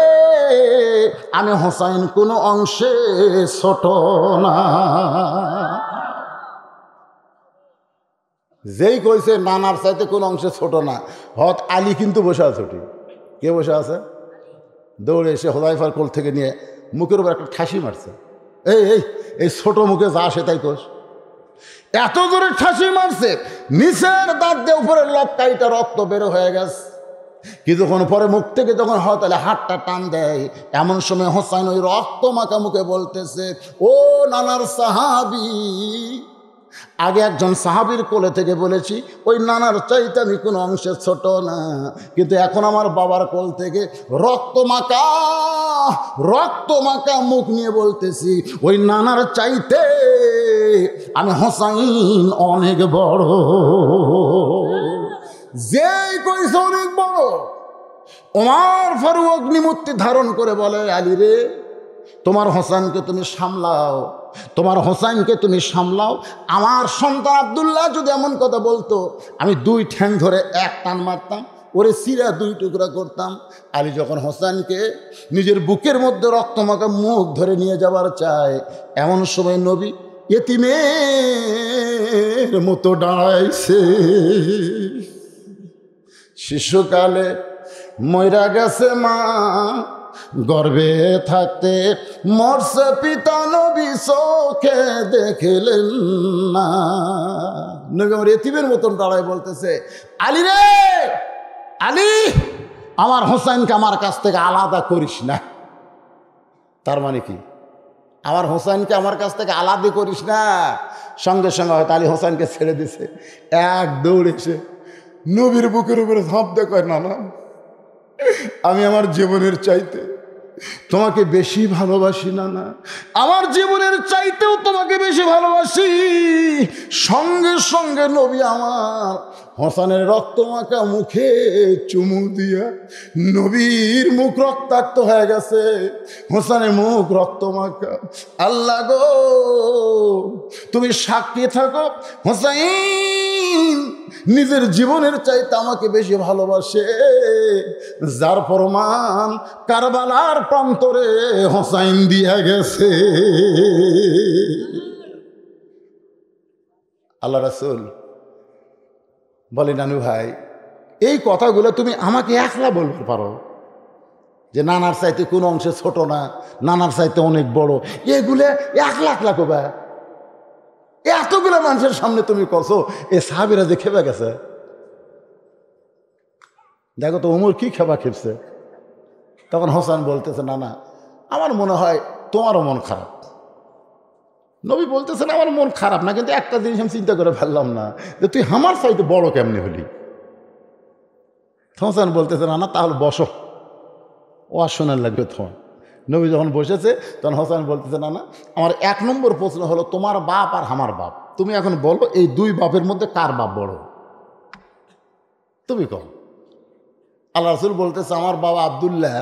আমি হোসেন কোনো অংশে ছোট না। যেই কইছে নানার চাইতে কোনো অংশে ছোট না, হত আলী কিন্তু বসে আছে। ঠিক কে বসে আছে? দৌড়ে এসে হুযায়ফার কোল থেকে নিয়ে মুখের উপর একটা ঠাসি মারছে। এই এই এই ছোট মুখে যা আসে তাই কোষ, এত জোরে ঠাসি মারছে, নিচের দাঁত দিয়ে উপরে লটকাইটা রক্ত বের হয়ে গেছে। কিছুক্ষণ পরে মুখ থেকে যখন হয় তাহলে হাতটা টান দেয়, এমন সময় হোসেন ওই রক্ত মাখা মুখে বলতেছে, ও নানার সাহাবী, আগে একজন সাহাবীর কোলে থেকে বলেছি ওই নানার চাইতে আমি কোনো অংশে ছোট না, কিন্তু এখন আমার বাবার কোল থেকে রক্ত মাখা মুখ নিয়ে বলতেছি ওই নানার চাইতে আমি হোসেন অনেক বড়। যেই কইছে অনেক বড়, ওমর ফারুক অগ্নিমূর্তি ধারণ করে বলে, আলী রে তোমার হোসেনকে তুমি সামলাও, তোমার হোসেনকে তুমি সামলাও। আমার সন্তান আব্দুল্লাহ যদি এমন কথা বলতো, আমি দুই ঠ্যাং ধরে এক টান মারতাম, ওরে সিরা দুই টুকরা করতাম। আলী যখন হোসেনকে নিজের বুকের মধ্যে রক্তমাখা মুখ ধরে নিয়ে যাবার চায়, এমন সময় নবী এতিমের মতো দাঁড়াইছে। শিশুকালে মইরা গেছে মা, গর্বে থাকতে মরছে পিতা, নবী চোখে দেখলেন না। নবী আমার এতিমের মতন দাঁড়ায় বলতেছে, আলী রে আলী, আমার হোসেনকে আমার কাছ থেকে আলাদা করিস না। তার মানে কি? আমার হোসেনকে আমার কাছ থেকে আলাদা করিস না। সঙ্গে সঙ্গে হয়তো আলী হোসেনকে ছেড়ে দিছে, এক দৌড় এসে নবীর বুকের উপরে ঝাঁপ দেয়, কয় না না, আমি আমার জীবনের চাইতে তোমাকে বেশি ভালোবাসি না না, আমার জীবনের চাইতেও তোমাকে বেশি ভালোবাসি। সঙ্গে সঙ্গে নবী আমার হোসেনের রক্তমাখা মুখে চুমু দিয়া, নবীর মুখ রক্তাক্ত হয়ে গেছে, হোসেনের মুখ রক্তমাখা। আল্লাহ গো, তুমি সাক্ষী থাকো, হোসেন নিজের জীবনের চাইতে আমাকে বেশি ভালোবাসে, যার প্রমাণ কারবালার প্রান্তরে হোসেন দিয়া গেছে। আল্লাহ রাসূল বলে, নানু ভাই, এই কথাগুলো তুমি আমাকে একলা বলতে পারো যে নানার চাইতে কোনো অংশে ছোট না, নানার চাইতে অনেক বড়, এগুলো একলা একলা কবা? এতগুলো মানুষের সামনে তুমি করছো, এ সাহাবীরা যে খেপে গেছে। দেখো তো ওমর কি খেপা খেপছে। তখন হোসেন বলতেছে, না না, আমার মনে হয় তোমারও মন খারাপ। নবী বলতেছেন, আমার মন খারাপ না, কিন্তু একটা জিনিস আমি চিন্তা করে ফেললাম না, যে তুই আমার চাইতে বড় কেমনি হলি। হোসেন বলতেছে, না না, তাহলে বসো, ও আর শোনার লাগবে তোমার। নবী যখন বসেছে তখন হোসেন বলতেছে, না না, আমার 1 নম্বর প্রশ্ন হলো তোমার বাপ আর আমার বাপ, তুমি এখন বলো এই 2 বাপের মধ্যে কার বাপ বড়? তুমি কও। আল্লাহ রাসূল বলতেছে, আমার বাবা আব্দুল্লাহ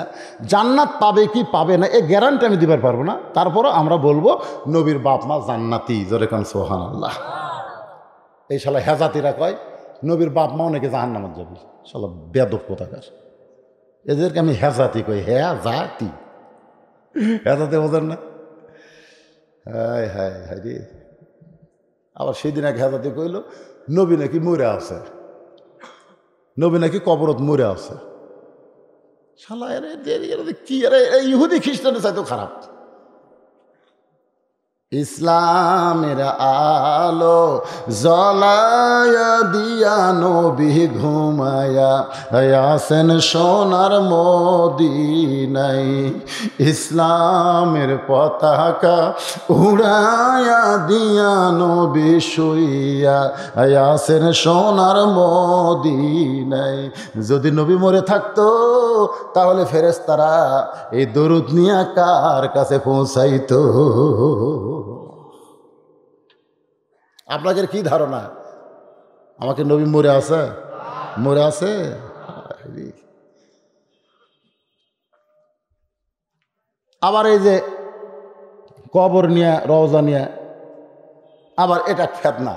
জান্নাত পাবে কি পাবে না এ গ্যারান্টি আমি দিতে পারবো না, তারপরও আমরা বলবো নবীর বাপ মা জান্নাতি। জোরে কান সুবহানাল্লাহ। এই শালা হেজাতিরা কয় নবীর বাপ মাও নাকি জাহান্নামে যাবে। শালা বেয়াদব কোথাকার, এদেরকে আমি হেজাতি কই। হেজাতি, হেজাতে বোঝেন না? হায় হায় হায় রে। আবার সেদিন এক হেজাতি কইল নবী নাকি মরে আছে, নবী নাকি কবরত মরে আছে। শালা এরা কি, এরা ইহুদি খ্রিস্টানের চাইতেও খারাপ। ইসলামের আলো জ্বলায়া দিয়া নবী ঘুমায়া আছেন সোনার মদিনায়, ইসলামের পতাকা উড়ায়া দিয়া নবী শুইয়া আছেন সোনার মদিনায়। যদি নবী মরে থাকতো তাহলে ফেরেশতারা এই দরুদ নিয়ে কার কাছে পৌঁছাইতো? আপনাদের কি ধারণা আমাকে নবী মরে আছে? মরে আছে? আবার এই যে কবর নিয়ে, রওজা নিয়ে, আবার এটা ফিতনা।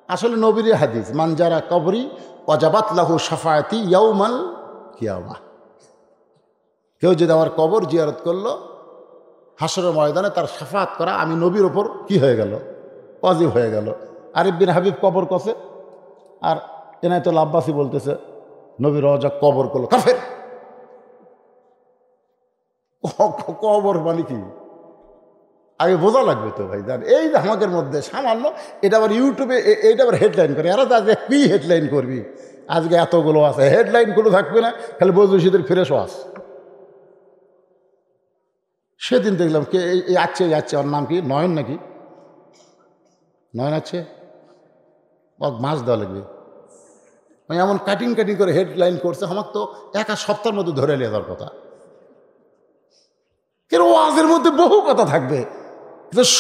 আসলে নবীর হাদিস, মান যারা কবরি ওয়াজাবাত লাহু শাফাআতি ইয়াউমাল কিয়ামাহ। কেউ যদি আমার কবর জিয়ারত করলো, হাসরের ময়দানে তার শাফাআত করা আমি নবীর ওপর কি হয়ে গেল? ওয়াজিব হয়ে গেল। আরিফ বিন হাবিব কবর কছে, আর এনায়েতুল আব্বাসী বলতেছে নবী রওজা কবর করলো, কাফের। কবর মানে কি আগে বোঝা লাগবে তো ভাই। জান এই যে আমাদের মধ্যে সামান্য, এটা আবার ইউটিউবে এইটা আবার হেডলাইন করে। এরা আজকে কি হেডলাইন করবি? আজকে এতগুলো আছে, হেডলাইনগুলো থাকবে না, খালি বজুশীদের ফিরে শোয়াস। সেদিন দেখলাম কে যাচ্ছে যাচ্ছে, ওর নাম কি নয়ন নাকি? নয়ন আছে, মাছ দেওয়া লাগবে। এমন কাটিং কাটিং করে হেডলাইন করছে, আমার তো 1 সপ্তাহের মধ্যে ধরে নিয়ে যাওয়ার কথা। কেন ওয়াজের মধ্যে বহু কথা থাকবে,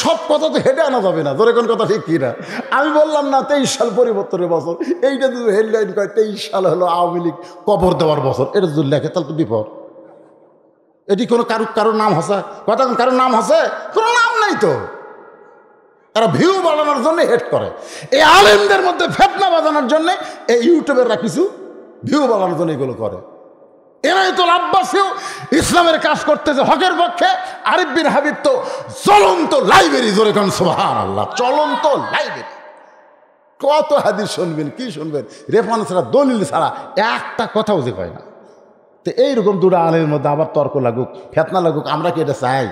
সব কথা তো হেঁটে আনা যাবে না। ধরে কোন কথা ঠিক কিনা? আমি বললাম না 23 সাল পরিবর্তনের বছর, এইটা যদি হেডলাইন করে 23 সাল হলো আওয়ামী লীগ কবর দেওয়ার বছর, এটা যদি লেখে তাহলে তো বিপদ। এটি কোনো কারোর নাম হসে? কথা কারোর নাম হসে? কোনো নাম নাই তো। তারা ভিউ বাড়ানোর জন্য হেড করে। এই আলেমদের মধ্যে ফিতনা বাজানোর জন্য এই ইউটিউবেররা কিছু ভিউ বাড়ানোর জন্য এগুলো করে। এনায়েতুল আব্বাসীও ইসলামের কাজ করতেছে হকের পক্ষে। আরিফ বিন হাবিব তো চলন্ত লাইব্রেরি। জোরে কান সুবহানাল্লাহ। চলন্ত লাইব্রেরি। কত হাদিস শুনবেন, কি শুনবেন, রেফারেন্স ছাড়া, দলিল ছাড়া একটা কথাও যে কয় না। তো এইরকম দুটো আলেমের মধ্যে আবার তর্ক লাগুক, ফিতনা লাগুক, আমরা কি এটা চাই?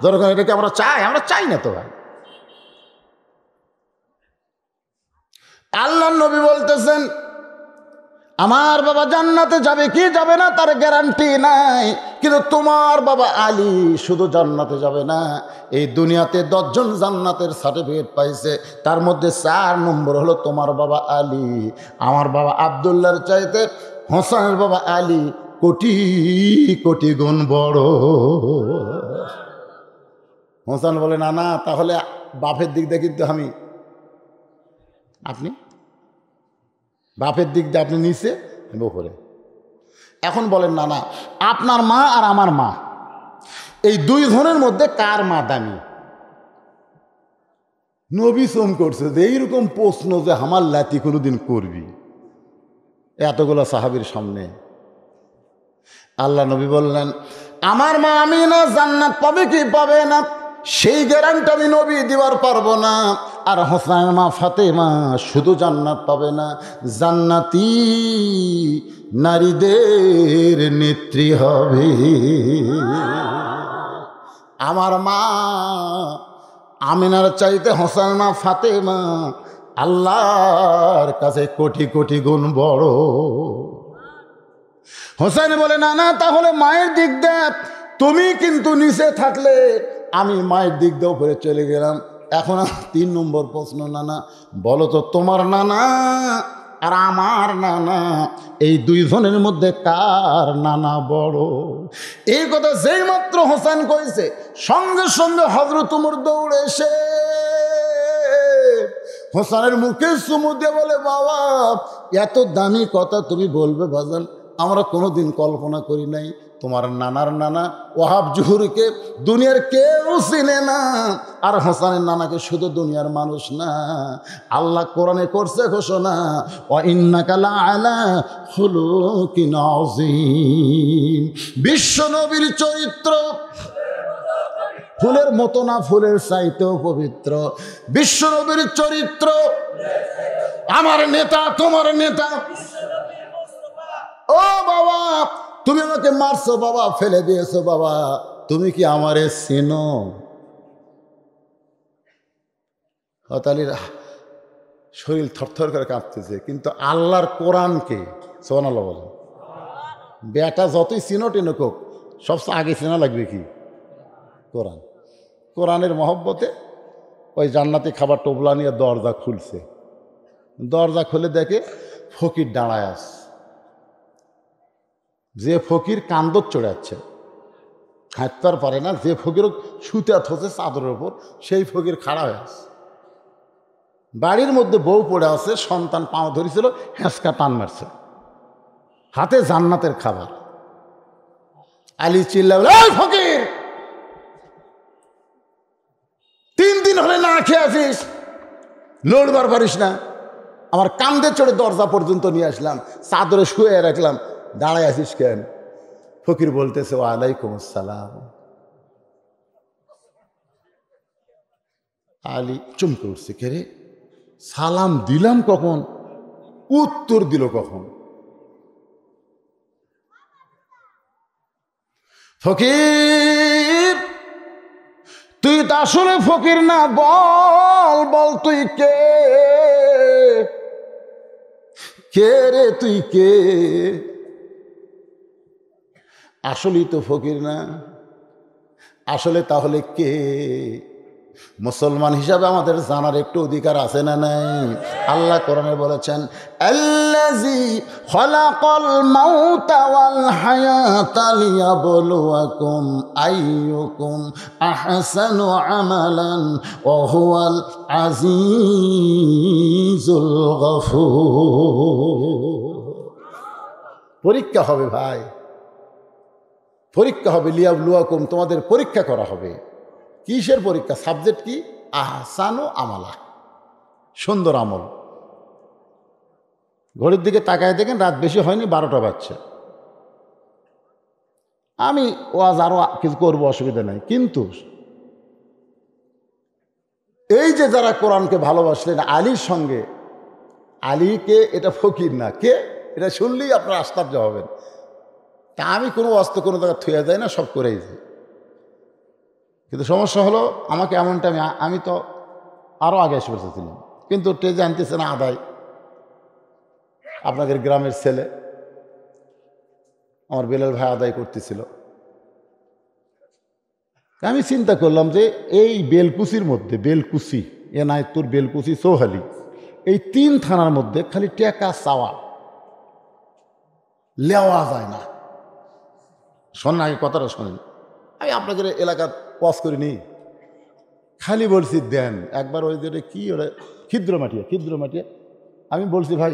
যেরকম এটা কি আমরা চাই? আমরা চাই না তো ভাই। আল্লাহর নবী বলতেছেন, আমার বাবা জান্নাতে যাবে কি যাবে না তার গ্যারান্টি নাই, কিন্তু তোমার বাবা আলী শুধু জান্নাতে যাবে না, এই দুনিয়াতে 10 জন জান্নাতের সার্টিফিকেট পাইছে, তার মধ্যে 4 নম্বর হলো তোমার বাবা আলী। আমার বাবা আব্দুল্লাহর চাইতে হোসেনের বাবা আলী কোটি কোটি গুণ বড়। হোসেন বলে না না, তাহলে বাপের দিক দিয়ে কিন্তু আপনি বাপের দিক দিয়ে আপনি নিচে, আমি উপরে। এখন বলেন না না, আপনার মা আর আমার মা, এই দুই জনের মধ্যে কার মা দামি? নবী সোম করছে যে এইরকম প্রশ্ন যে আমার লাতি কোনোদিন করবি এতগুলো সাহাবীর সামনে। আল্লাহ নবী বললেন, আমার মা আমিনা জান্নাত পাবে কি পাবে না সেই গ্যারান্টি আমি নবী দিবার পারবো না। আর হোসেনের মা ফাতেমা শুধু জান্নাত পাবে না, জান্নাতি নারীদের নেত্রী হবে। আমার মা আমিনার চাইতে হোসেনের মা ফাতেমা আল্লাহর কাছে কোটি কোটি গুণ বড়। হোসেন বলে না না, তাহলে মায়ের দিক দিয়ে তুমি কিন্তু নিচে থাকলে আমি মায়ের দিক দিয়ে উপরে চলে গেলাম। এখন 3 নম্বর প্রশ্ন, নানা বলো তো তোমার নানা আর আমার নানা এই দুইজনের মধ্যে কার নানা বড়? এই কথা যেই মাত্র হোসেন কইছে সঙ্গে সঙ্গে হযরত ওমর দৌড়ে এসে হোসেনের মুখে চুমু দিয়ে বলে, বাবা এত দামি কথা তুমি বলবে বাজান, আমরা কোনোদিন কল্পনা করি নাই। তোমার নানার নানা ওয়াহাব জুহুরিকে দুনিয়ার কেউ চিনে না, আর হোসেনের নানাকে শুধু দুনিয়ার মানুষ না, আল্লাহ কোরআনে করছে ঘোষণা, ওয়া ইন্নাকা লাআলা খুলুকিন আযীম। বিশ্ব নবীর চরিত্র ফুলের মতো না, ফুলের চাইতেও পবিত্র। বিশ্ব নবীর চরিত্র, আমার নেতা তোমার নেতা। ও বাবা, তুমি আমাকে মারছো বাবা, ফেলে দিয়েছো বাবা, তুমি কি আমারে চেনো? হতালির শরীর থরথর করে কাঁপতেছে, কিন্তু আল্লাহর কোরআনকে সুবহানাল্লাহ বলেন, বেটা যতই চিনো টেনো কোক, সবচেয়ে আগে চেনা লাগবে কি? কোরআন। কোরআনের মহব্বতে ওই জান্নাতি খাবার টোপলা নিয়ে দরজা খুলছে। দরজা খুলে দেখে ফকির দাঁড়ায় আছে। যে ফকির কান্দর চড়ে যাচ্ছে, হাঁটতে আর পারে না, যে ফকির শুতে হচ্ছে চাদরের ওপর, সেই ফকির খাড়া হয়ে আছে। বাড়ির মধ্যে বউ পড়ে আছে, সন্তান পাও ধরেছিল, হেঁচকা টান মারছে, হাতে জান্নাতের খাবার। আলী চিল্লাল, এই ফকির 3 দিন হলে না খেয়ে আছিস, লড়বার পারিস না, আমার কান্দে চড়ে দরজা পর্যন্ত নিয়ে আসলাম, চাদরে শুয়ে রাখলাম, দাঁড়ায় আছিস কেন? ফকির বলতেছে, ওয়ালাইকুম আসসালাম। আলী চমকে উঠছে, কে রে, সালাম দিলাম কখন, উত্তর দিল কখন? ফকির তুই তো আসলে ফকির না, বল বল তুই কে? কে রে তুই কে? আসলেই তো ফকির না, আসলে তাহলে কে? মুসলমান হিসাবে আমাদের জানার একটু অধিকার আছে না নাই? আল্লাহ কোরআনে বলেছেন, আল্লাযী খালাকাল মাউতা ওয়াল হায়াতা লিয়াবলুয়াকুম আইয়ুকুম আহসানু আমালান ওয়া হুয়াল আজিজুল গফুর। পরীক্ষা হবে ভাই, পরীক্ষা হবে। লিয়াবলুয়াকুম, তোমাদের পরীক্ষা করা হবে। কিসের পরীক্ষা? সাবজেক্ট কি? আহসানু আমালা, সুন্দর আমল। ঘড়ির দিকে তাকায় দেখেন রাত বেশি হয়নি, 12টা বাজছে। আমি ওয়াজ আরো কিছু করবো, অসুবিধা নাই, কিন্তু এই যে যারা কোরআনকে ভালোবাসলেন আলীর সঙ্গে, আলীকে এটা ফকির না, কে এটা শুনলেই আপনারা আশ্চর্য হবেন। তা আমি কোনো অস্ত্র কোনো জায়গায় থুয়ে যায় না, সব করেই যাই। কিন্তু সমস্যা হলো আমাকে এমন টাইমে, আমি তো আরও আগে এসে বসেছিলাম, কিন্তু টেজে আনতেছে না আদায়। আপনাদের গ্রামের ছেলে আমার বেলাল ভাই আদায় করতেছিল। আমি চিন্তা করলাম যে এই বেলকুচির মধ্যে, বেলকুচি, এনায়তপুর, বেলকুচি, চৌহালি, এই 3 থানার মধ্যে খালি টেকা চাওয়া লেওয়া যায় না। শোন আগে কথাটা শোনেন। আমি আপনাদের এলাকার ওয়াজ করিনি, খালি বলছি দেন। একবার ওই যে কি ওরা ক্ষিদ্র মাটিয়া আমি বলছি ভাই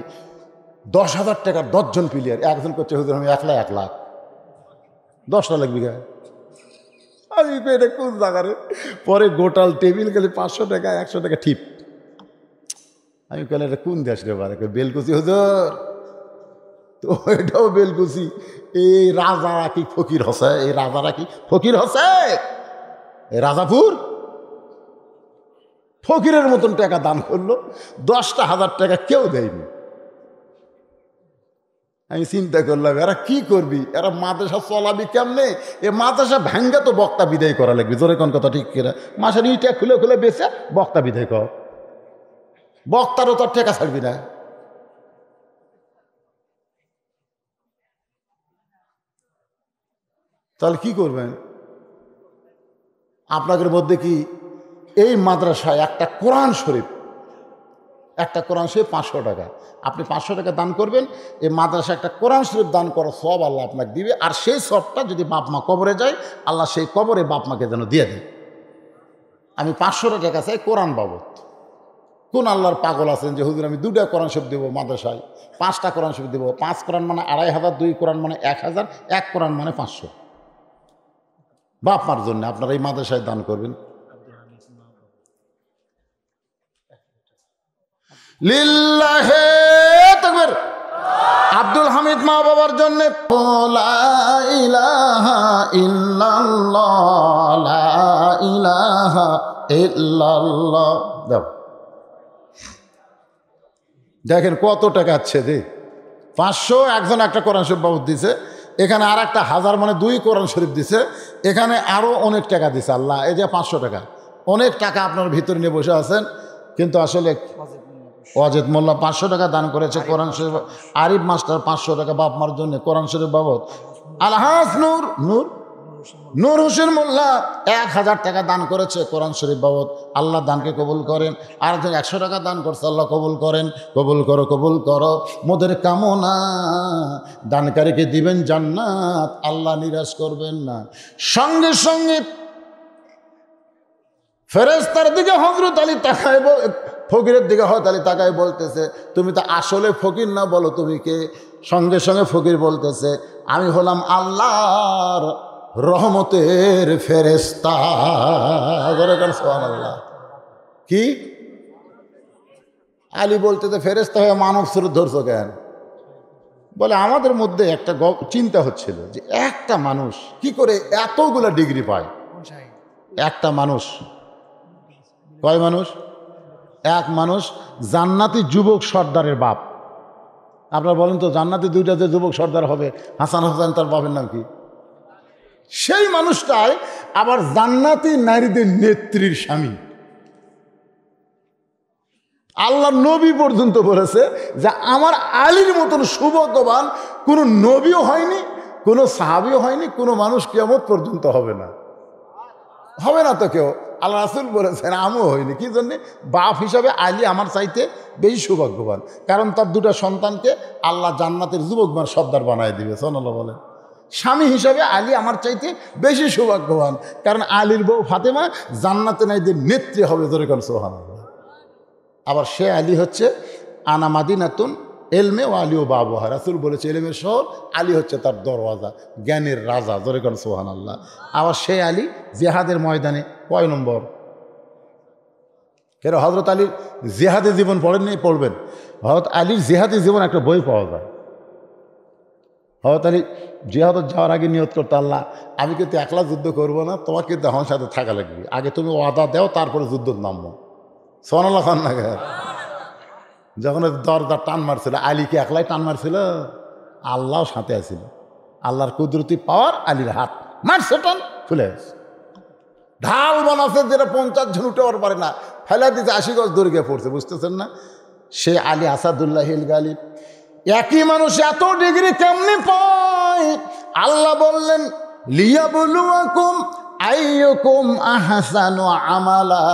10,000 টাকার 10 জন প্লেয়ার, একজন করছে হুজুর আমি 1 লাখ 10টা লাখ বিঘা। আমি এটা কোন জায়গারে, পরে গোটাল টেবিল গেলে 500 টাকা 100 টাকা ঠিক। আমি কেন এটা কোন দেশ রে বারে, বেলকুচি হুজুর। তো এটাও বেলকুচি। এই রাজারা কি ফকির হসে, এই রাজারা কি ফকির হসে, এই রাজাপুর ফকিরের মতন টাকা দান করলো, 10,000 টাকা কেউ দেয়নি। আমি চিন্তা করলাম এরা কি করবি, এরা মাদ্রাসা চলাবি কেমনে? এ মাদ্রাসা ভাঙ্গা তো বক্তা বিদায় করা লাগবে, জোরে কোন কথা ঠিক কিনা? মাসের ইটা খুলে খুলে বেছে বক্তা বিদায় কর, বক্তারও তো টেকা ছাড়বি না। তাহলে কি করবেন? আপনাদের মধ্যে কি এই মাদ্রাসায় একটা কোরআন শরীফ 500 টাকা, আপনি 500 টাকা দান করবেন, এই মাদ্রাসা একটা কোরআন শরীফ দান করার সব আল্লাহ আপনাকে দিবে। আর সেই সবটা যদি বাপ মা কবরে যায়, আল্লাহ সেই কবরে বাপ মাকে যেন দিয়ে দেয়। আমি 500 টাকা চাই কোরআন বাবদ। কোন আল্লাহর পাগল আছেন যে হুজুর আমি 2টা কোরআন শরীফ দেবো মাদ্রাসায়, 5টা কোরআন শরীফ দেবো? 5 কোরআন মানে 2,500, 2 কোরআন মানে 1,000, 1 কোরআন মানে 500। বাপ মার জন্য আপনারা এই মাদ্রাসায় দান করবেন। লিল্লাহে তাকবীর। আব্দুল হামিদ মা বাবার জন্য লা ইলাহা ইল্লাল্লাহ, লা ইলাহা ইল্লাল্লাহ দাও। দেখেন কত টাকা আছে রে, 500 একজন একটা কোরআন শরীফ বাবদ দিছে, এখানে আর একটা 1000 মানে 2 কোরআন শরীফ দিছে, এখানে আরো অনেক টাকা দিছে আল্লাহ। এই যে 500 টাকা, অনেক টাকা আপনার ভিতরে নিয়ে বসে আছেন, কিন্তু আসলে ওয়াজেদ মোল্লা 500 টাকা দান করেছে কোরআন শরীফ। আরিফ মাস্টার 500 টাকা বাপ মার জন্য কোরআন শরীফ বাবদ। আলহাজ নূর হোসেন মোল্লা 1000 টাকা দান করেছে কোরআন শরীফ বাবদ। আল্লাহ দানকে কবুল করেন। আর একজন 100 টাকা দান করছে, আল্লাহ কবুল করেন, কবুল করো মোদের কামনা। দানকারীকে দিবেন জান্নাত, আল্লাহ নিরাশ করবেন না। সঙ্গে সঙ্গে ফেরেশতার দিকে হযরত আলী তাকায়, ফকিরের দিকে হযরত আলী তাকায় বলতেছে তুমি তো আসলে ফকির না, বলো তুমি কে? সঙ্গে সঙ্গে ফকির বলতেছে আমি হলাম আল্লাহর রহমতের ফেরেশতা। সুবহানাল্লাহ। কি আলী বলতেছে ফেরেশতা হয়ে মানব স্বরূপ ধরছো কেন? বলে আমাদের মধ্যে একটা চিন্তা হচ্ছিল যে একটা মানুষ কি করে এতগুলা ডিগ্রি পায়। একটা মানুষ, কয় মানুষ? এক মানুষ জান্নাতি যুবক সর্দারের বাপ। আপনারা বলেন তো জান্নাতি 2টা যে যুবক সর্দার হবে, হাসান হোসেন তার বাপের নাম কি? সেই মানুষটাই আবার জান্নাতি নারীদের নেত্রীর স্বামী। আল্লাহ নবী পর্যন্ত বলেছে যে আমার আলীর মতন সৌভাগ্যবান কোনো নবীও হয়নি, কোনো সাহাবীও হয়নি, কোনো মানুষ কিয়ামত পর্যন্ত হবে না তো কেউ। আল্লাহ রাসূল বলেছেন আমিও হইনি। কি জন্যে? বাপ হিসাবে আলী আমার চাইতে বেশি সৌভাগ্যবান, কারণ তার 2টা সন্তানকে আল্লাহ জান্নাতের যুবক সর্দার বানায় দিবে। সুবহানাল্লাহ বলে। স্বামী হিসাবে আলী আমার চাইতে বেশি সৌভাগ্যবান, কারণ আলীর বউ ফাতেমা জান্নাতে নাইদের নেত্রী হবে। জোরে কোন সুবহানাল্লাহ। আবার সে আলী হচ্ছে আনা মাদিনাতুন এলমে ও আলী ও বাবুহা। রাসূল বলেছে এলমের শহর, আলী হচ্ছে তার দরওয়াজা, জ্ঞানের রাজা। জোরে কোন সুবহানাল্লাহ। আবার সে আলী জিহাদের ময়দানে কয় নম্বর? কেন হযরত আলীর জিহাদি জীবন পড়েননি? পড়বেন। হযরত আলীর জিহাদি জীবন একটা বই পাওয়া যায়। হযরত আলী জিহাদত যাওয়ার আগে নিয়ত করতে আল্লাহ আমি কিন্তু একলা যুদ্ধ করবো না, তোমাকে কিন্তু আমার সাথে থাকা লাগবে, আগে তুমি ওয়াদা দাও তারপরে যুদ্ধ নামবো। সুবহানাল্লাহ খান না। যখন দরজা টান মারছিল, আলীকে একলাই টান মারছিল, আল্লাহও সাথে আছিল। আল্লাহর কুদরতি পাওয়ার, আলীর হাত মারছে, টান খুলে গেছে। ঢাল বানাচ্ছে যেটা 50 জন উঠে পারে না, ফেলা দিতে 80 গজ দূরে গিয়ে পড়ছে। বুঝতেছেন না? সে আলী আসাদুল্লাহ গালিব। একই মানুষ এত ডিগ্রি কেমনি পায়? আল্লাহ বললেন লিয়াবলুয়াকুম আইয়ুকুম আহসানু আমালা।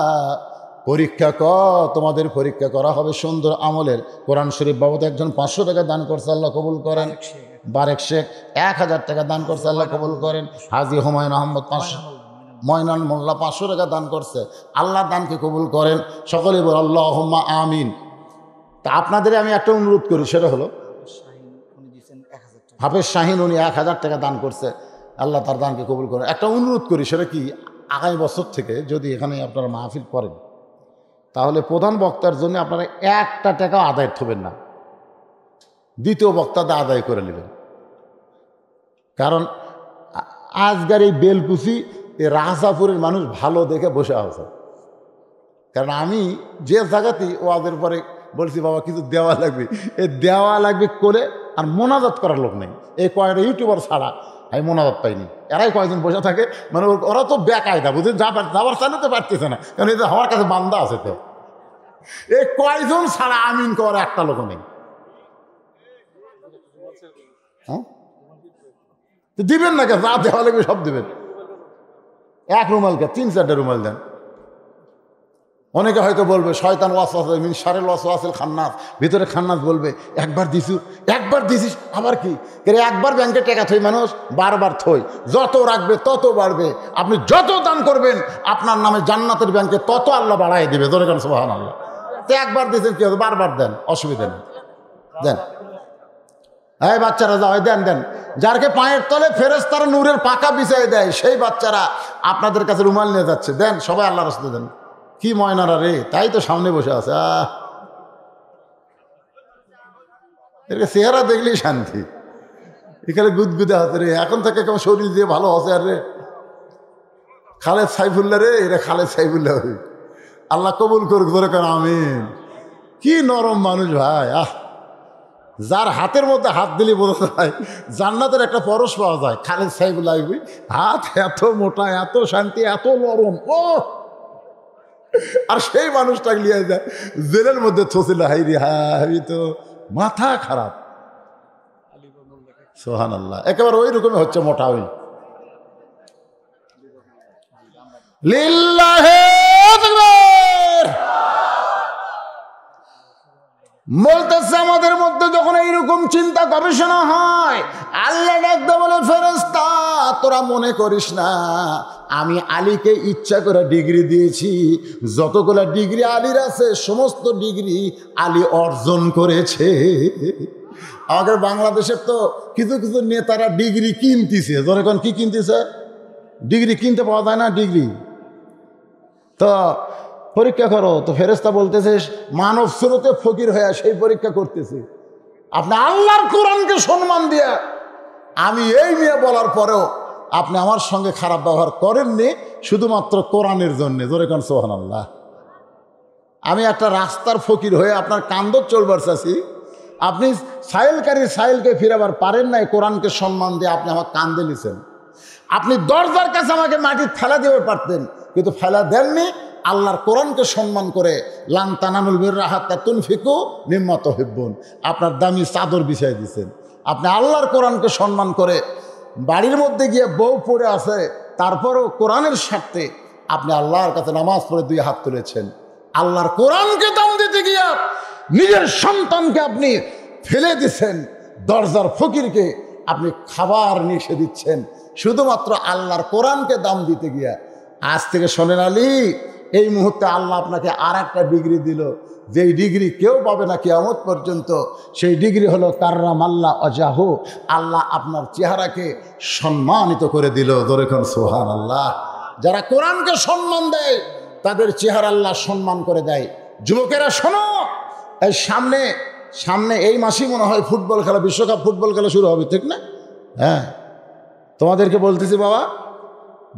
পরীক্ষা তোমাদের পরীক্ষা করা হবে সুন্দর আমলের। কোরআন শরীফ বাবদ একজন 500 টাকা দান করছে, আল্লাহ কবুল করেন। বারেক শেখ 1000 টাকা দান করছে, আল্লাহ কবুল করেন। হাজী হুমায়ুন আহমদ 500, ময়নান মোল্লা 500 টাকা দান করছে, আল্লাহ দানকে কবুল করেন। সকলেই বল আল্লাহুম্মা আমিন। তা আপনাদের আমি একটা অনুরোধ করি, সেটা হলো হাফেজ শাহিন উনি 1000 টাকা দান করছে, আল্লাহ তার দানকে কবুল করেন। একটা অনুরোধ করি, সেটা কি, আগামী বছর থেকে যদি এখানে আপনারা মাহফিল করেন তাহলে প্রধান বক্তার জন্য আপনারা 1 টাকা আদায় থবেন না, দ্বিতীয় বক্তাতে আদায় করে নেবেন। কারণ আজকের এই বেলকুচি এই রাজাপুরের মানুষ ভালো দেখে বসে আছে। কারণ আমি যে জায়গাতেই ওয়াজের পরে বলছি বাবা কিছু দেওয়া লাগবে, এই দেওয়া লাগবে করে আর মোনাজাত করার লোক নেই। এই কয়েকটা ইউটিউবার ছাড়া আমি মোনাজাত পাইনি। এরাই কয়েকজন বসে থাকে, মানে ওরা তো বেকায়দা, বুঝলেন, যাবার চালাতে পারতেছে না, কারণ এই যে আমার কাছে বান্দা আছে। তো এই কয়জন ছাড়া আমিন করার একটা লোক নেই। হ্যাঁ, দিবেন না কে, যা দেওয়া লাগবে সব দিবেন। 1 রুমালকে 3-4টা রুমাল দেন। অনেকে হয়তো বলবে শয়তান ওয়াসওয়াসা মিন শারিল ওয়াসওয়াসিল খান্নাস, ভিতরে খান্নাস বলবে একবার দিছিস আবার কি, একবার ব্যাংকে টাকা থই মানুষ বারবার থই, যত রাখবে তত বাড়বে। আপনি যত দান করবেন আপনার নামে জান্নাতের ব্যাংকে তত আল্লাহ বাড়াই দেবে। ধরে কেন সুবহানাল্লাহ। তো একবার দিয়েছেন কি হবে, বারবার দেন, অসুবিধা নেই, দেন। এই বাচ্চারা যাও, দেন। যারকে পায়ের তলে ফেরেশতারা নূরের পাকা বিছাই দেয়, সেই বাচ্চারা আপনাদের কাছে রুমাল নিয়ে যাচ্ছে, দেন সবাই আল্লাহর রাস্তায় দেন। কি ময়নারা রে, তাই তো সামনে বসে আছে। এর চেহারা দেখলেই শান্তি। এখানে গুদগুদে হাতে রে, এখন থেকে কেমন শরীর দিয়ে ভালো আছে। আর রে খালেদ সাইফুল্লাহ রে, এরা খালেদ সাইফুল্লাহ, আল্লাহ কবুল করুক, ধরে কেন আমিন। কি নরম মানুষ ভাই, যার হাতের মধ্যে হাত দিলে বোঝা যায় জান্নাতের একটা পরশ পাওয়া যায়। খালেদ সাইফুল্লাহ হাত এত মোটা, এত শান্তি, এত নরম। ও আর সেই মানুষটাকে নিয়ে যায় জেলের মধ্যে থছিল। হাইরি হাই, তো মাথা খারাপ। সুবহানাল্লাহ, একেবারে ওই রকমই হচ্ছে, মোটা ওই। লিল্লাহি আকবার। বলতেছে আমাদের মধ্যে যখন এইরকম চিন্তা গবেষণা হয়, আল্লাহ ডাকতে বলে ফেরেশতা তোরা মনে করিস না আমি আলীকে ইচ্ছা করে ডিগ্রি দিয়েছি। যতগুলো ডিগ্রি আলীর আছে সমস্ত ডিগ্রি আলী অর্জন করেছে। আমাদের বাংলাদেশের তো কিছু কিছু নেতারা ডিগ্রি কিনতেছে। যখন কি কিনতেছে, ডিগ্রি কিনতে পাওয়া যায় না, ডিগ্রি তো পরীক্ষা করো। তো ফেরেশতা বলতেছে মানব স্রোতে ফকির হয়ে সেই পরীক্ষা করতেছে। আপনি আল্লাহর কোরআনকে সম্মান দিয়ে, আমি এই নিয়ে বলার পরেও আপনি আমার সঙ্গে খারাপ ব্যবহার করেননি শুধুমাত্র কোরআনের জন্য। জোরে কান সুবহানাল্লাহ। আমি একটা রাস্তার ফকির হয়ে আপনার কান্দর চলবার চাচ্ছি, আপনি সাইলকে ফিরাবার পারেন নাই কোরআনকে সম্মান দিয়ে, আপনি আমার কান্দে নিছেন। আপনি দরজার কাছে আমাকে মাটি ফেলা দিতে পারতেন, কিন্তু ফেলা দেননি। আল্লাহর কোরআনকে সম্মান করে লান তানালুল বিররা হাত্তা তুনফিকু মিম্মা তুহিব্বুন, আপনার দামি চাদর বিছাই দিয়েছেন। আপনি আল্লাহর কোরআনকে সম্মান করে বাড়ির মধ্যে গিয়ে বউ পড়ে আছে, তারপরেও কোরআনের স্বার্থে আপনি আল্লাহর কাছে নামাজ পড়ে 2 হাত তুলেছেন। আল্লাহর কোরআনকে দাম দিতে গিয়ে নিজের সন্তানকে আপনি ফেলে দিচ্ছেন, দরজার ফকিরকে আপনি খাবার নিষে দিচ্ছেন শুধুমাত্র আল্লাহর কোরআনকে দাম দিতে গিয়া। আজ থেকে শোনেন আলী, এই মুহূর্তে আল্লাহ আপনাকে আর একটা ডিগ্রি দিল, যেই ডিগ্রি কেউ পাবে না কিয়ামত পর্যন্ত। সেই ডিগ্রি হলো কাররামাল্লাহ ওয়াজহাহু, আল্লাহ আপনার চেহারাকে সম্মানিত করে দিল। ধরে কোন সুবহানাল্লাহ। যারা কোরআনকে সম্মান দেয় তাদের চেহারা আল্লাহ সম্মান করে দেয়। যুবকেরা শোনো, এই সামনে এই মাসেই মনে হয় ফুটবল খেলা, বিশ্বকাপ ফুটবল খেলা শুরু হবে, ঠিক না? হ্যাঁ, তোমাদেরকে বলতেছি বাবা,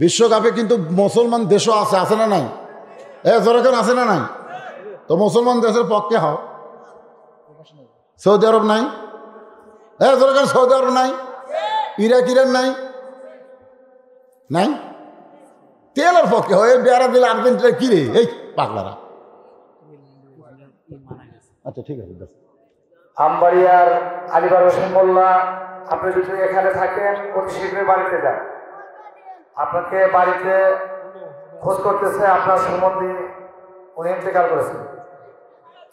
বিশ্বকাপে কিন্তু মুসলমান দেশও আছে না নাই? যেরকম আছে না নাই? তো মুসলমান দেশের পক্ষে হও। সৌদি আরব নাই? যেরকম সৌদি আরব নাই, ইরান নাই, তেলের পক্ষে হয়। বেড়া দিলে আর্জেন্টিনা কি রে, এই পাগলারা। আচ্ছা ঠিক আছে। আমবাড়িয়ার আলিবার হোসেন মোল্লা, আপনি যদি এখানে থাকেন অতি শীঘ্রই বাড়িতে যান। আপনাকে বাড়িতে খোঁজ করতেছে, আপনার সম্বন্ধে উনি ইন্তেকাল করেছেন।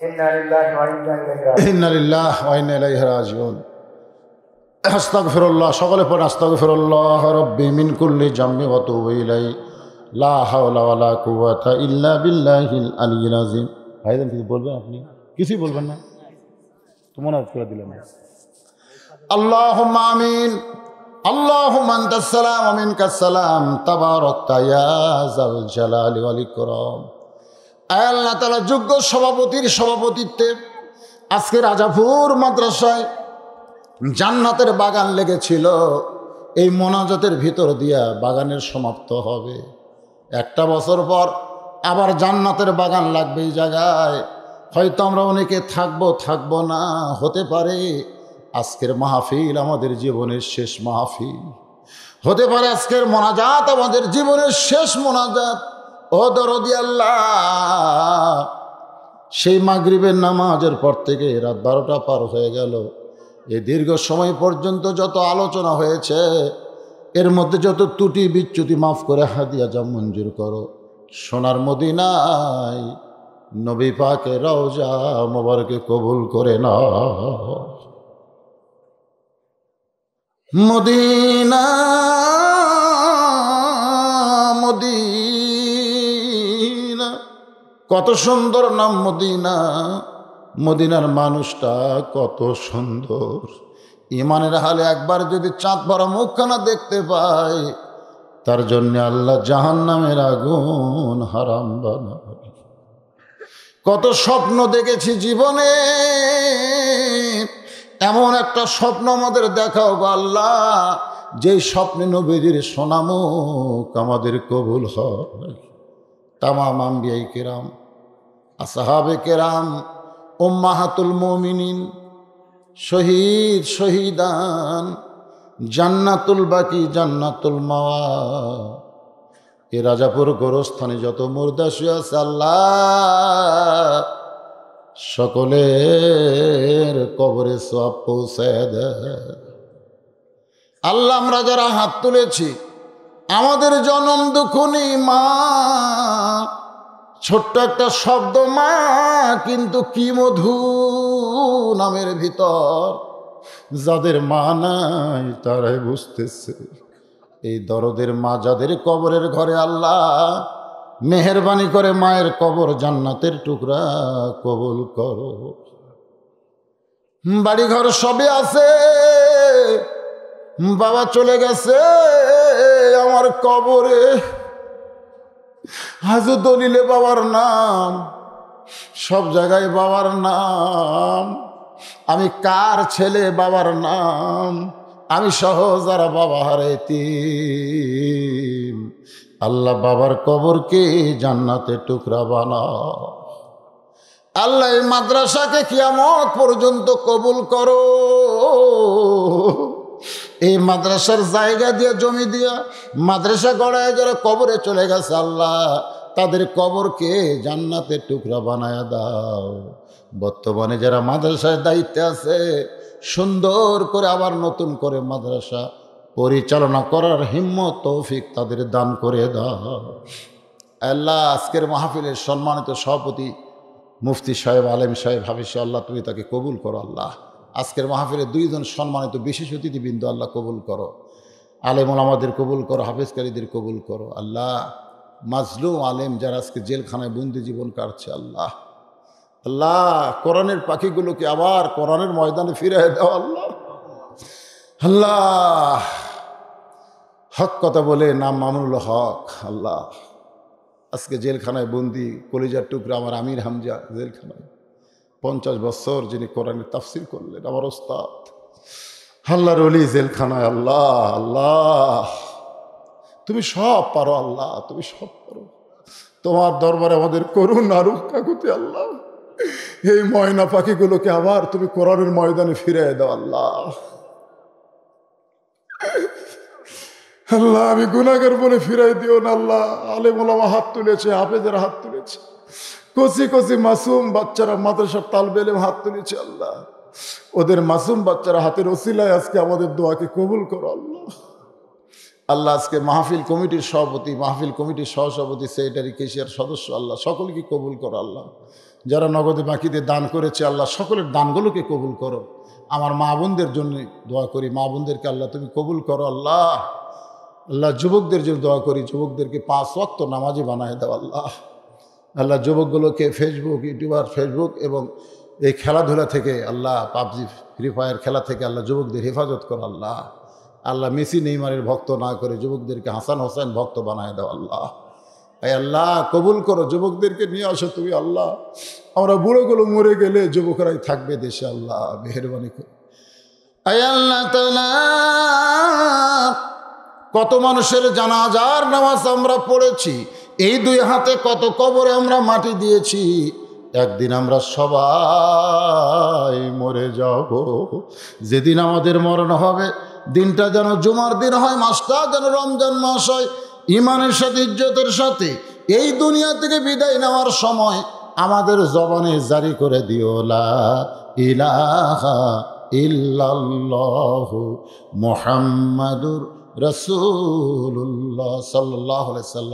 ইন্না লিল্লাহি ওয়া ইন্না ইলাইহি রাজিউন। আস্তাগফিরুল্লাহ, সকলে পড়ে আস্তাগফিরুল্লাহ রাব্বি মিন কুল্লি জামবি ওয়া তুবু ইলাই, লা হাওলা ওয়ালা কুওয়াতা ইল্লা বিল্লাহিল আলিয়্যিল আযীম। ভাইজান কিছু বলবেন? আপনি কিছুই বলবেন না তো মনে করে দিলেন না। আল্লাহুম্মা আমিন। আল্লাহুম্মা আনতাস সালাম ওয়া মিনকাস সালাম, তাবারাকতা ইয়া যাল জালালি ওয়াল ইকরাম। আয় আল্লাহ তাআলা, যোগ্য সভাপতির সভাপতিত্বে আজকে রাজাপুর মাদ্রাসায় জান্নাতের বাগান লেগেছিল। এই মোনাজাতের ভিতর দিয়া বাগানের সমাপ্ত হবে। একটা বছর পর আবার জান্নাতের বাগান লাগবে এই জায়গায়। হয়তো আমরা অনেকে থাকবো না, হতে পারে আজকের মাহফিল আমাদের জীবনের শেষ মাহফিল, হতে পারে আজকের মোনাজাত আমাদের জীবনের শেষ মোনাজাত। ও দরদি আল্লাহ, সেই মাগরিবের নামাজের পর থেকে রাত 12টা পার হয়ে গেল। এই দীর্ঘ সময় পর্যন্ত যত আলোচনা হয়েছে, এর মধ্যে যত ত্রুটি বিচ্যুতি মাফ করে হাদিয়া যা মঞ্জুর করো। সোনার মদিনায় নবী পাকের রওজা মোবারকে কবুল করে না। মদিনা মদিনা, কত সুন্দর নাম মদিনা। মদিনার মানুষটা কত সুন্দর। ইমানের হালে একবার যদি চাঁদ ভরা মুখখানা দেখতে পায়, তার জন্য আল্লাহ জাহান্নামের আগুন হারাম বানাবে। কত স্বপ্ন দেখেছি জীবনে, এমন একটা স্বপ্ন আমাদের দেখাও গো আল্লাহ, যেই স্বপ্নে নবীজির সোনামুখ আমাদের কবুল হয়। তামাম আম্বিয়ায়ে কেরাম, আসহাবে কেরাম, উম্মাহাতুল মুমিনিন, শহীদ শহীদান, জান্নাতুল বাকি জান্নাতুল মাওয়া, এ রাজাপুর গোরস্থানে যত মুর্দা শুয়ে আছে আল্লাহ, সকলের কবরে সওয়াব পৌঁছায় দেয়। আল্লাহ, আমরা যারা হাত তুলেছি, আমাদের জনম দুঃখনী মা, ছোট্ট একটা শব্দ মা, কিন্তু কি মধু নামের ভিতর। যাদের মা নাই তারাই বুঝতেছে। এই দরদের মা যাদের কবরের ঘরে, আল্লাহ মেহেরবানি করে মায়ের কবর জান্নাতের টুকরা কবুল করো। বাড়ি ঘর সবে আছে, বাবা চলে গেছে আমার কবরে, হাজু দলিলে বাবার নাম, সব জায়গায় বাবার নাম। আমি কার ছেলে বাবার নাম, আমি সহ যারা বাবা হারাইতি। আল্লাহ বাবার কবরকে জান্নাতের টুকরা বানাও। আল্লাহ এই মাদ্রাসাকে কিয়ামত পর্যন্ত কবুল করো। এই মাদ্রাসার জায়গা দিয়া, জমি দিয়া মাদ্রাসা গড়ায় যারা কবরে চলে গেছে, আল্লাহ তাদের কবরকে জান্নাতের টুকরা বানায়া দাও। বর্তমানে যারা মাদ্রাসায় দায়িত্বে আছে, সুন্দর করে আবার নতুন করে মাদ্রাসা পরিচালনা করার হিম্মত তৌফিক তাদের দান করে দাও। আল্লাহ আজকের মাহফিলের সম্মানিত সভাপতি মুফতি সাহেব, আলেম সাহেব, হাফিজ সাহেব, আল্লাহ তুমি তাকে কবুল করো। আল্লাহ আজকের মাহফিলে 2 জন সম্মানিত বিশেষ অতিথিবৃন্দ আল্লাহ কবুল করো। আলেম ওলামাদের কবুল করো, হাফেজকারীদের কবুল করো। আল্লাহ মাজলুম আলেম যারা আজকে জেলখানায় বন্দি জীবন কাটছে, আল্লাহ আল্লাহ কোরআনের পাখিগুলোকে আবার কোরআনের ময়দানে ফিরিয়ে দাও। আল্লাহ আল্লাহ হক কথা বলে নাম মামুনুল হক, আল্লাহ আজকে জেলখানায় বন্দি, কলিজার টুকরা আমার আমির হামজা জেলখানায় 50 বছর যিনি কোরআনের তাফসীর করলেন, আমার ওস্তাদ আল্লাহর ওলি জেলখানায়। আল্লাহ আল্লাহ তুমি সব পারো, আল্লাহ তুমি সব পারো। তোমার দরবারে আমাদের করুণ আর কাকুতি। আল্লাহ এই ময়না পাখিগুলোকে আবার তুমি কোরআনের ময়দানে ফিরে দাও। আল্লাহ আল্লাহ আমি গুনাহগার বলে ফিরাই দিও না। আল্লাহ আলেম ওলামা হাত তুলেছে, হাফেজের হাত তুলেছে, কচি কচি মাসুম বাচ্চারা মাদ্রাসার তালবে ইলম হাত তুলেছে। আল্লাহ ওদের মাসুম বাচ্চারা হাতের ওসিলায় আজকে আমাদের দোয়াকে কবুল করো। আল্লাহ আল্লাহ আজকে মাহফিল কমিটির সভাপতি, মাহফিল কমিটির সহসভাপতি, সেক্রেটারি, কেশিয়ার সদস্য, আল্লাহ সকলকে কবুল করো। আল্লাহ যারা নগদে বাকিতে দান করেছে, আল্লাহ সকলের দানগুলোকে কবুল করো। আমার মা বোনদের জন্য দোয়া করি, মা বোনদেরকে আল্লাহ তুমি কবুল করো আল্লাহ। আল্লাহ যুবকদের জন্য দোয়া করি, যুবকদেরকে 5 ওয়াক্ত নামাজি বানায় দাও আল্লাহ। আল্লাহ যুবকগুলোকে ফেসবুক এবং এই খেলাধুলা থেকে আল্লাহ, পাবজি ফ্রি ফায়ার খেলা থেকে আল্লাহ যুবকদের হেফাজত করো আল্লাহ। আল্লাহ মেসি নেইমারের ভক্ত না করে যুবকদেরকে হাসান হোসেন ভক্ত বানায় দাও আল্লাহ। এই আল্লাহ কবুল করো, যুবকদেরকে নিয়ে আসো তুমি আল্লাহ। আমরা বুড়োগুলো মরে গেলে যুবকরাই থাকবে দেশে আল্লাহ, মেহেরবানি করে। এই আল্লাহ তাআলা কত মানুষের জানাজার নামাজ আমরা পড়েছি, এই 2 হাতে কত কবরে আমরা মাটি দিয়েছি। একদিন আমরা সবাই মরে যাব। যেদিন আমাদের মরণ হবে, দিনটা যেন জুমার দিন হয়, মাসটা যেন রমজান মাস হয়। ইমানের সাথে, ইজ্জতের সাথে এই দুনিয়া থেকে বিদায় নেওয়ার সময় আমাদের জবানে জারি করে দিও লা ইলাহা ইল্লাল্লাহু মুহাম্মাদুর রাসূলুল্লাহ সাল্লাল্লাহু আলাইহি ওয়াসাল্লাম।